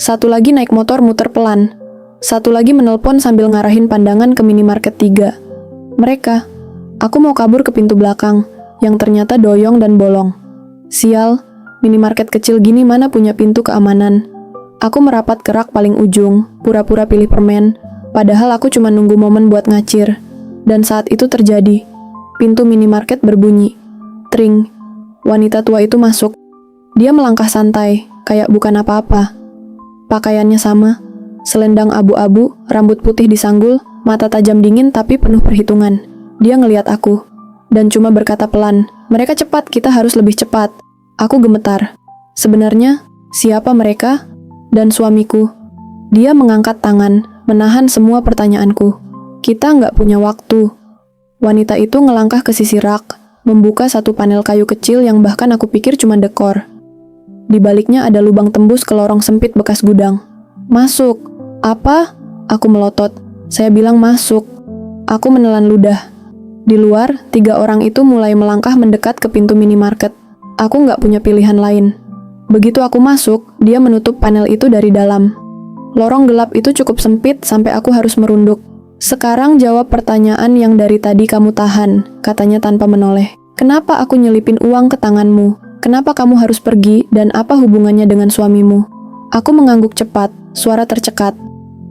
Satu lagi naik motor muter pelan. Satu lagi menelpon sambil ngarahin pandangan ke minimarket 3. Mereka. Aku mau kabur ke pintu belakang, yang ternyata doyong dan bolong. Sial, minimarket kecil gini mana punya pintu keamanan. Aku merapat ke rak paling ujung, pura-pura pilih permen, padahal aku cuma nunggu momen buat ngacir. Dan saat itu terjadi. Pintu minimarket berbunyi. Tring. Wanita tua itu masuk. Dia melangkah santai, kayak bukan apa-apa. Pakaiannya sama. Selendang abu-abu, rambut putih disanggul, mata tajam dingin tapi penuh perhitungan. Dia ngeliat aku. Dan cuma berkata pelan, mereka cepat, kita harus lebih cepat. Aku gemetar. Sebenarnya, siapa mereka? Dan suamiku. Dia mengangkat tangan, menahan semua pertanyaanku. Kita nggak punya waktu. Wanita itu ngelangkah ke sisi rak, membuka satu panel kayu kecil yang bahkan aku pikir cuma dekor. Di baliknya ada lubang tembus ke lorong sempit bekas gudang. Masuk. Apa? Aku melotot. Saya bilang masuk. Aku menelan ludah. Di luar, 3 orang itu mulai melangkah mendekat ke pintu minimarket. Aku nggak punya pilihan lain. Begitu aku masuk, dia menutup panel itu dari dalam. Lorong gelap itu cukup sempit sampai aku harus merunduk. Sekarang jawab pertanyaan yang dari tadi kamu tahan, katanya tanpa menoleh. Kenapa aku nyelipin uang ke tanganmu? Kenapa kamu harus pergi dan apa hubungannya dengan suamimu? Aku mengangguk cepat, suara tercekat.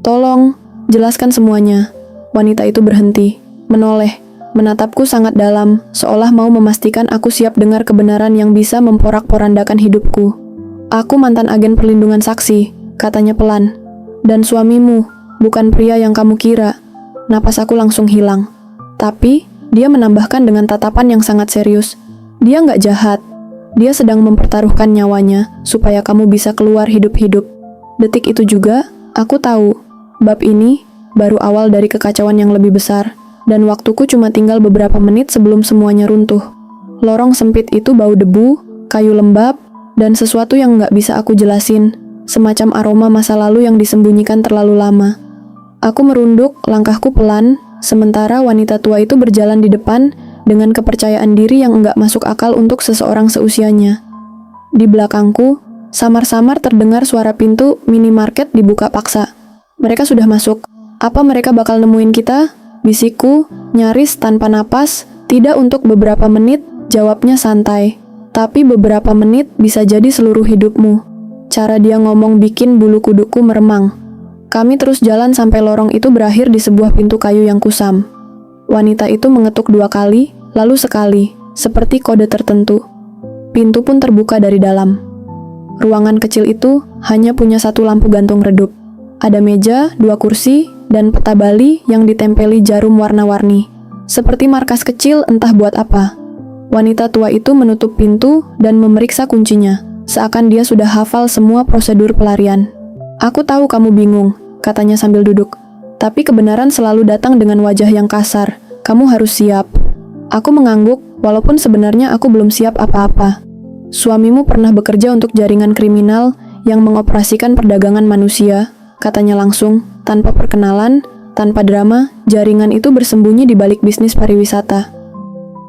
Tolong, jelaskan semuanya. Wanita itu berhenti, menoleh. Menatapku sangat dalam, seolah mau memastikan aku siap dengar kebenaran yang bisa memporak-porandakan hidupku. Aku mantan agen perlindungan saksi, katanya pelan. Dan suamimu, bukan pria yang kamu kira. Napas aku langsung hilang. Tapi, dia menambahkan dengan tatapan yang sangat serius. Dia nggak jahat. Dia sedang mempertaruhkan nyawanya, supaya kamu bisa keluar hidup-hidup. Detik itu juga, aku tahu, bab ini baru awal dari kekacauan yang lebih besar. Dan waktuku cuma tinggal beberapa menit sebelum semuanya runtuh. Lorong sempit itu bau debu, kayu lembab, dan sesuatu yang nggak bisa aku jelasin, semacam aroma masa lalu yang disembunyikan terlalu lama. Aku merunduk, langkahku pelan, sementara wanita tua itu berjalan di depan dengan kepercayaan diri yang nggak masuk akal untuk seseorang seusianya. Di belakangku, samar-samar terdengar suara pintu minimarket dibuka paksa. Mereka sudah masuk. Apa mereka bakal nemuin kita? Bisikku, nyaris tanpa napas, tidak untuk beberapa menit, jawabnya santai. Tapi beberapa menit bisa jadi seluruh hidupmu. Cara dia ngomong bikin bulu kudukku meremang. Kami terus jalan sampai lorong itu berakhir di sebuah pintu kayu yang kusam. Wanita itu mengetuk 2 kali, lalu sekali, seperti kode tertentu. Pintu pun terbuka dari dalam. Ruangan kecil itu hanya punya 1 lampu gantung redup. Ada meja, 2 kursi, dan peta Bali yang ditempeli jarum warna-warni. Seperti markas kecil entah buat apa. Wanita tua itu menutup pintu dan memeriksa kuncinya, seakan dia sudah hafal semua prosedur pelarian. Aku tahu kamu bingung, katanya sambil duduk. Tapi kebenaran selalu datang dengan wajah yang kasar. Kamu harus siap. Aku mengangguk, walaupun sebenarnya aku belum siap apa-apa. Suamimu pernah bekerja untuk jaringan kriminal yang mengoperasikan perdagangan manusia, katanya langsung, tanpa perkenalan, tanpa drama. Jaringan itu bersembunyi di balik bisnis pariwisata.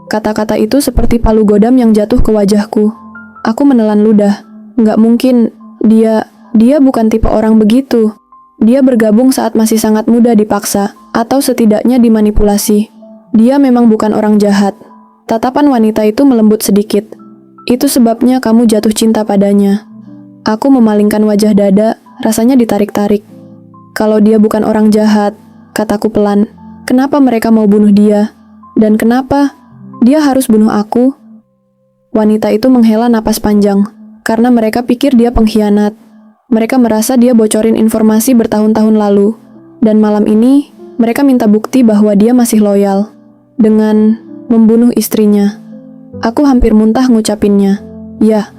Kata-kata itu seperti palu godam yang jatuh ke wajahku. Aku menelan ludah. Nggak mungkin, dia bukan tipe orang begitu. Dia bergabung saat masih sangat muda dipaksa, atau setidaknya dimanipulasi. Dia memang bukan orang jahat. Tatapan wanita itu melembut sedikit. Itu sebabnya kamu jatuh cinta padanya. Aku memalingkan wajah dada, rasanya ditarik-tarik. Kalau dia bukan orang jahat, kataku pelan, kenapa mereka mau bunuh dia? Dan kenapa dia harus bunuh aku? Wanita itu menghela napas panjang, karena mereka pikir dia pengkhianat. Mereka merasa dia bocorin informasi bertahun-tahun lalu, dan malam ini mereka minta bukti bahwa dia masih loyal dengan membunuh istrinya. Aku hampir muntah ngucapinnya. Ya,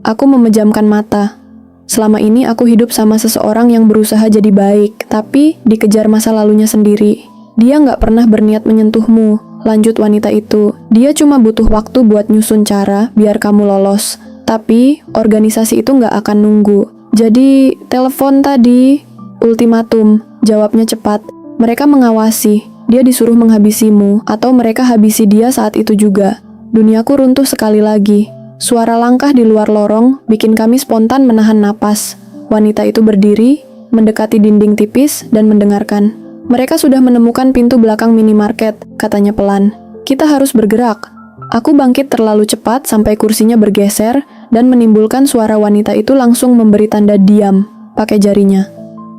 aku memejamkan mata. Selama ini aku hidup sama seseorang yang berusaha jadi baik, tapi dikejar masa lalunya sendiri. Dia nggak pernah berniat menyentuhmu, lanjut wanita itu. Dia cuma butuh waktu buat nyusun cara biar kamu lolos. Tapi organisasi itu nggak akan nunggu. Jadi, telepon tadi, ultimatum, jawabnya cepat. Mereka mengawasi, dia disuruh menghabisimu, atau mereka habisi dia saat itu juga. Duniaku runtuh sekali lagi. Suara langkah di luar lorong bikin kami spontan menahan napas. Wanita itu berdiri, mendekati dinding tipis, dan mendengarkan. Mereka sudah menemukan pintu belakang minimarket, katanya pelan. Kita harus bergerak. Aku bangkit terlalu cepat sampai kursinya bergeser, dan menimbulkan suara wanita itu langsung memberi tanda diam, pakai jarinya.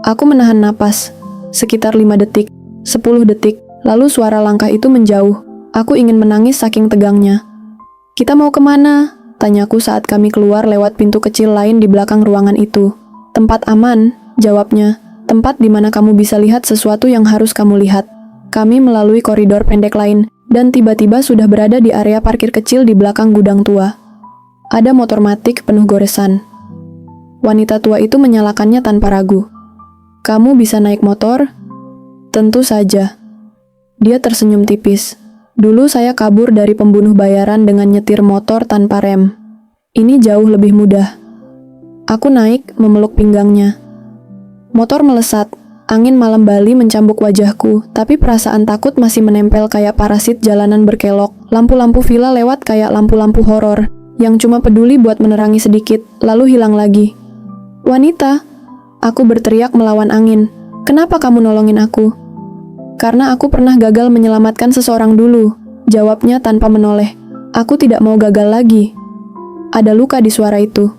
Aku menahan napas, sekitar 5 detik, 10 detik, lalu suara langkah itu menjauh. Aku ingin menangis saking tegangnya. Kita mau kemana? Tanyaku saat kami keluar lewat pintu kecil lain di belakang ruangan itu. Tempat aman, jawabnya. Tempat di mana kamu bisa lihat sesuatu yang harus kamu lihat. Kami melalui koridor pendek lain, dan tiba-tiba sudah berada di area parkir kecil di belakang gudang tua. Ada motor matic penuh goresan. Wanita tua itu menyalakannya tanpa ragu. Kamu bisa naik motor? Tentu saja. Dia tersenyum tipis. Dulu saya kabur dari pembunuh bayaran dengan nyetir motor tanpa rem. Ini jauh lebih mudah. Aku naik, memeluk pinggangnya. Motor melesat. Angin malam Bali mencambuk wajahku, tapi perasaan takut masih menempel kayak parasit jalanan berkelok. Lampu-lampu villa lewat kayak lampu-lampu horor, yang cuma peduli buat menerangi sedikit, lalu hilang lagi. Wanita, aku berteriak melawan angin. Kenapa kamu nolongin aku? Karena aku pernah gagal menyelamatkan seseorang dulu, jawabnya tanpa menoleh. Aku tidak mau gagal lagi. Ada luka di suara itu.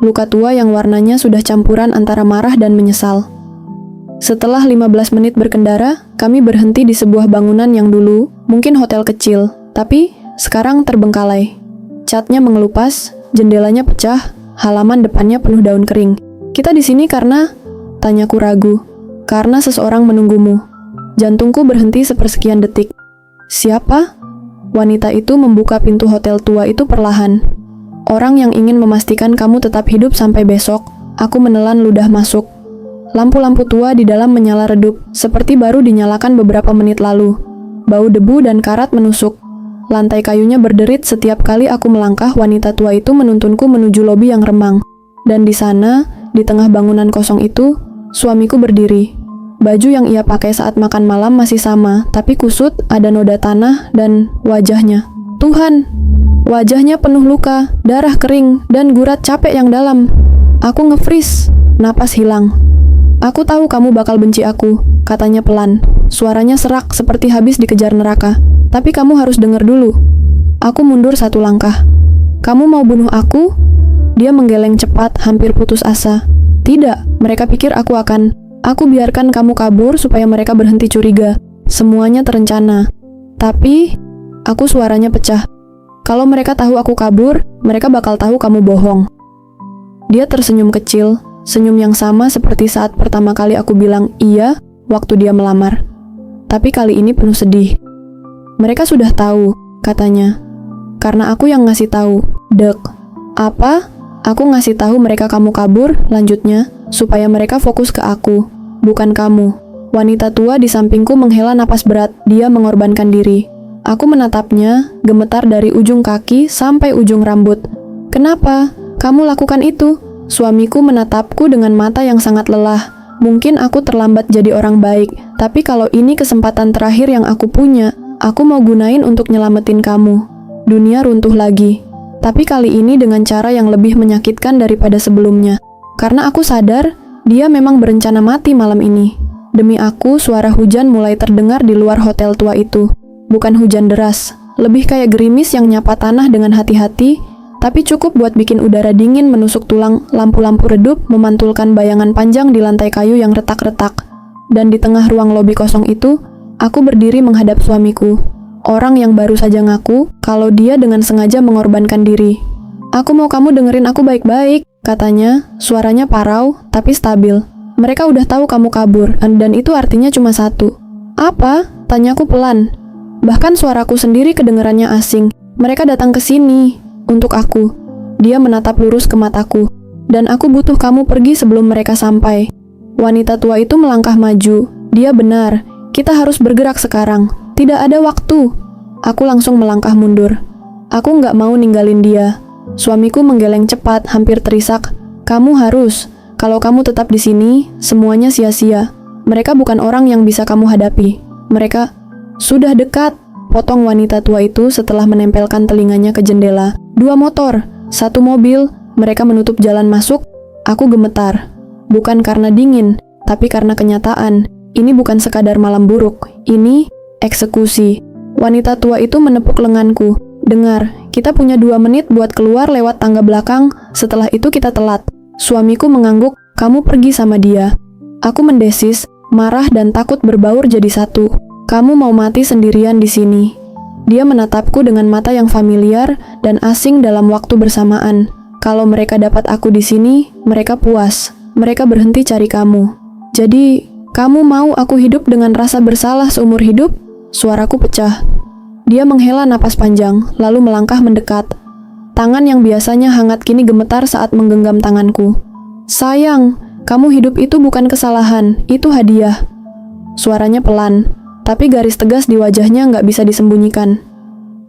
Luka tua yang warnanya sudah campuran antara marah dan menyesal. Setelah 15 menit berkendara, kami berhenti di sebuah bangunan yang dulu mungkin hotel kecil, tapi sekarang terbengkalai. Catnya mengelupas, jendelanya pecah, halaman depannya penuh daun kering. Kita di sini karena, tanyaku ragu, karena seseorang menunggumu. Jantungku berhenti sepersekian detik. Siapa? Wanita itu membuka pintu hotel tua itu perlahan. Orang yang ingin memastikan kamu tetap hidup sampai besok. Aku menelan ludah masuk. Lampu-lampu tua di dalam menyala redup, seperti baru dinyalakan beberapa menit lalu. Bau debu dan karat menusuk. Lantai kayunya berderit setiap kali aku melangkah. Wanita tua itu menuntunku menuju lobi yang remang. Dan di sana, di tengah bangunan kosong itu, suamiku berdiri. Baju yang ia pakai saat makan malam masih sama, tapi kusut, ada noda tanah, dan wajahnya. Tuhan! Wajahnya penuh luka, darah kering, dan gurat capek yang dalam. Aku nge-freeze, napas hilang. Aku tahu kamu bakal benci aku, katanya pelan. Suaranya serak seperti habis dikejar neraka. Tapi kamu harus dengar dulu. Aku mundur 1 langkah. Kamu mau bunuh aku? Dia menggeleng cepat, hampir putus asa. Tidak, mereka pikir aku akan. Aku biarkan kamu kabur supaya mereka berhenti curiga. Semuanya terencana. Tapi, aku suaranya pecah. Kalau mereka tahu aku kabur, mereka bakal tahu kamu bohong. Dia tersenyum kecil. Senyum yang sama seperti saat pertama kali aku bilang iya waktu dia melamar. Tapi kali ini penuh sedih. Mereka sudah tahu, katanya. Karena aku yang ngasih tahu. Dek. Apa? Aku ngasih tahu mereka kamu kabur, lanjutnya, supaya mereka fokus ke aku, bukan kamu. Wanita tua di sampingku menghela napas berat, dia mengorbankan diri. Aku menatapnya, gemetar dari ujung kaki sampai ujung rambut. Kenapa? Kamu lakukan itu? Suamiku menatapku dengan mata yang sangat lelah. Mungkin aku terlambat jadi orang baik, tapi kalau ini kesempatan terakhir yang aku punya, aku mau gunain untuk nyelamatin kamu. Dunia runtuh lagi. Tapi kali ini dengan cara yang lebih menyakitkan daripada sebelumnya. Karena aku sadar, dia memang berencana mati malam ini. Demi aku, suara hujan mulai terdengar di luar hotel tua itu. Bukan hujan deras, lebih kayak gerimis yang nyapa tanah dengan hati-hati, tapi cukup buat bikin udara dingin menusuk tulang. Lampu-lampu redup memantulkan bayangan panjang di lantai kayu yang retak-retak. Dan di tengah ruang lobi kosong itu, aku berdiri menghadap suamiku. Orang yang baru saja ngaku kalau dia dengan sengaja mengorbankan diri. Aku mau kamu dengerin aku baik-baik, katanya, suaranya parau tapi stabil. Mereka udah tahu kamu kabur, dan itu artinya cuma satu. Apa? Tanyaku pelan. Bahkan suaraku sendiri kedengarannya asing. Mereka datang ke sini untuk aku. Dia menatap lurus ke mataku. Dan aku butuh kamu pergi sebelum mereka sampai. Wanita tua itu melangkah maju. Dia benar. Kita harus bergerak sekarang. Tidak ada waktu. Aku langsung melangkah mundur. Aku nggak mau ninggalin dia. Suamiku menggeleng cepat, hampir terisak. Kamu harus. Kalau kamu tetap di sini, semuanya sia-sia. Mereka bukan orang yang bisa kamu hadapi. Mereka sudah dekat. Potong wanita tua itu setelah menempelkan telinganya ke jendela. 2 motor, 1 mobil. Mereka menutup jalan masuk. Aku gemetar. Bukan karena dingin, tapi karena kenyataan. Ini bukan sekadar malam buruk. Ini eksekusi. Wanita tua itu menepuk lenganku. Dengar, kita punya 2 menit buat keluar lewat tangga belakang, setelah itu kita telat. Suamiku mengangguk, kamu pergi sama dia. Aku mendesis, marah dan takut berbaur jadi satu. Kamu mau mati sendirian di sini. Dia menatapku dengan mata yang familiar dan asing dalam waktu bersamaan. Kalau mereka dapat aku di sini, mereka puas. Mereka berhenti cari kamu. Jadi, kamu mau aku hidup dengan rasa bersalah seumur hidup? Suaraku pecah. Dia menghela napas panjang, lalu melangkah mendekat. Tangan yang biasanya hangat kini gemetar saat menggenggam tanganku. Sayang, kamu hidup itu bukan kesalahan, itu hadiah. Suaranya pelan, tapi garis tegas di wajahnya nggak bisa disembunyikan.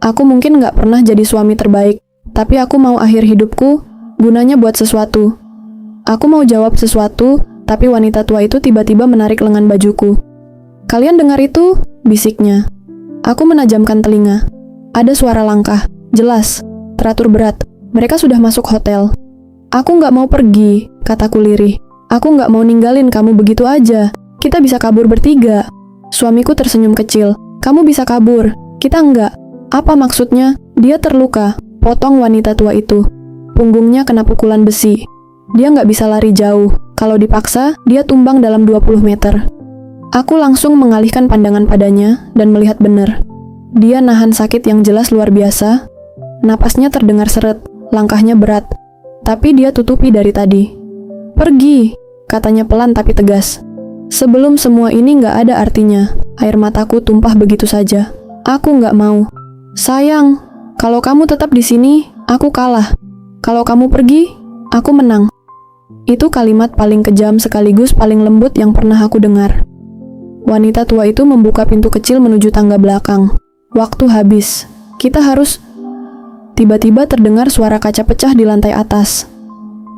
Aku mungkin nggak pernah jadi suami terbaik, tapi aku mau akhir hidupku, gunanya buat sesuatu. Aku mau jawab sesuatu, tapi wanita tua itu tiba-tiba menarik lengan bajuku. Kalian dengar itu? Bisiknya. Aku menajamkan telinga. Ada suara langkah, jelas, teratur berat. Mereka sudah masuk hotel. Aku nggak mau pergi, kataku lirih. Aku nggak mau ninggalin kamu begitu aja. Kita bisa kabur bertiga. Suamiku tersenyum kecil. Kamu bisa kabur, kita enggak. Apa maksudnya? Dia terluka. Potong wanita tua itu. Punggungnya kena pukulan besi. Dia nggak bisa lari jauh. Kalau dipaksa, dia tumbang dalam 20 meter. Aku langsung mengalihkan pandangan padanya dan melihat benar. Dia nahan sakit yang jelas luar biasa. Napasnya terdengar seret, langkahnya berat. Tapi dia tutupi dari tadi. Pergi, katanya pelan tapi tegas. Sebelum semua ini nggak ada artinya. Air mataku tumpah begitu saja. Aku nggak mau. Sayang, kalau kamu tetap di sini, aku kalah. Kalau kamu pergi, aku menang. Itu kalimat paling kejam sekaligus paling lembut yang pernah aku dengar. Wanita tua itu membuka pintu kecil menuju tangga belakang. Waktu habis. Kita harus... Tiba-tiba terdengar suara kaca pecah di lantai atas.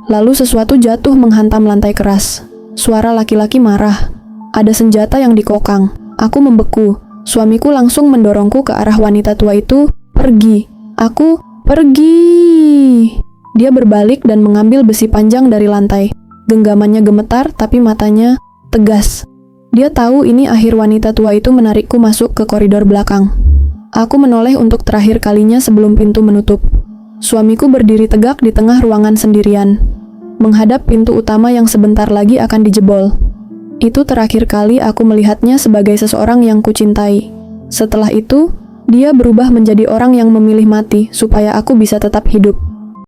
Lalu sesuatu jatuh menghantam lantai keras. Suara laki-laki marah. Ada senjata yang dikokang. Aku membeku. Suamiku langsung mendorongku ke arah wanita tua itu. Pergi. Aku pergi. Dia berbalik dan mengambil besi panjang dari lantai. Genggamannya gemetar tapi matanya tegas. Dia tahu ini akhir. Wanita tua itu menarikku masuk ke koridor belakang. Aku menoleh untuk terakhir kalinya sebelum pintu menutup. Suamiku berdiri tegak di tengah ruangan sendirian, menghadap pintu utama yang sebentar lagi akan dijebol. Itu terakhir kali aku melihatnya sebagai seseorang yang kucintai. Setelah itu, dia berubah menjadi orang yang memilih mati supaya aku bisa tetap hidup.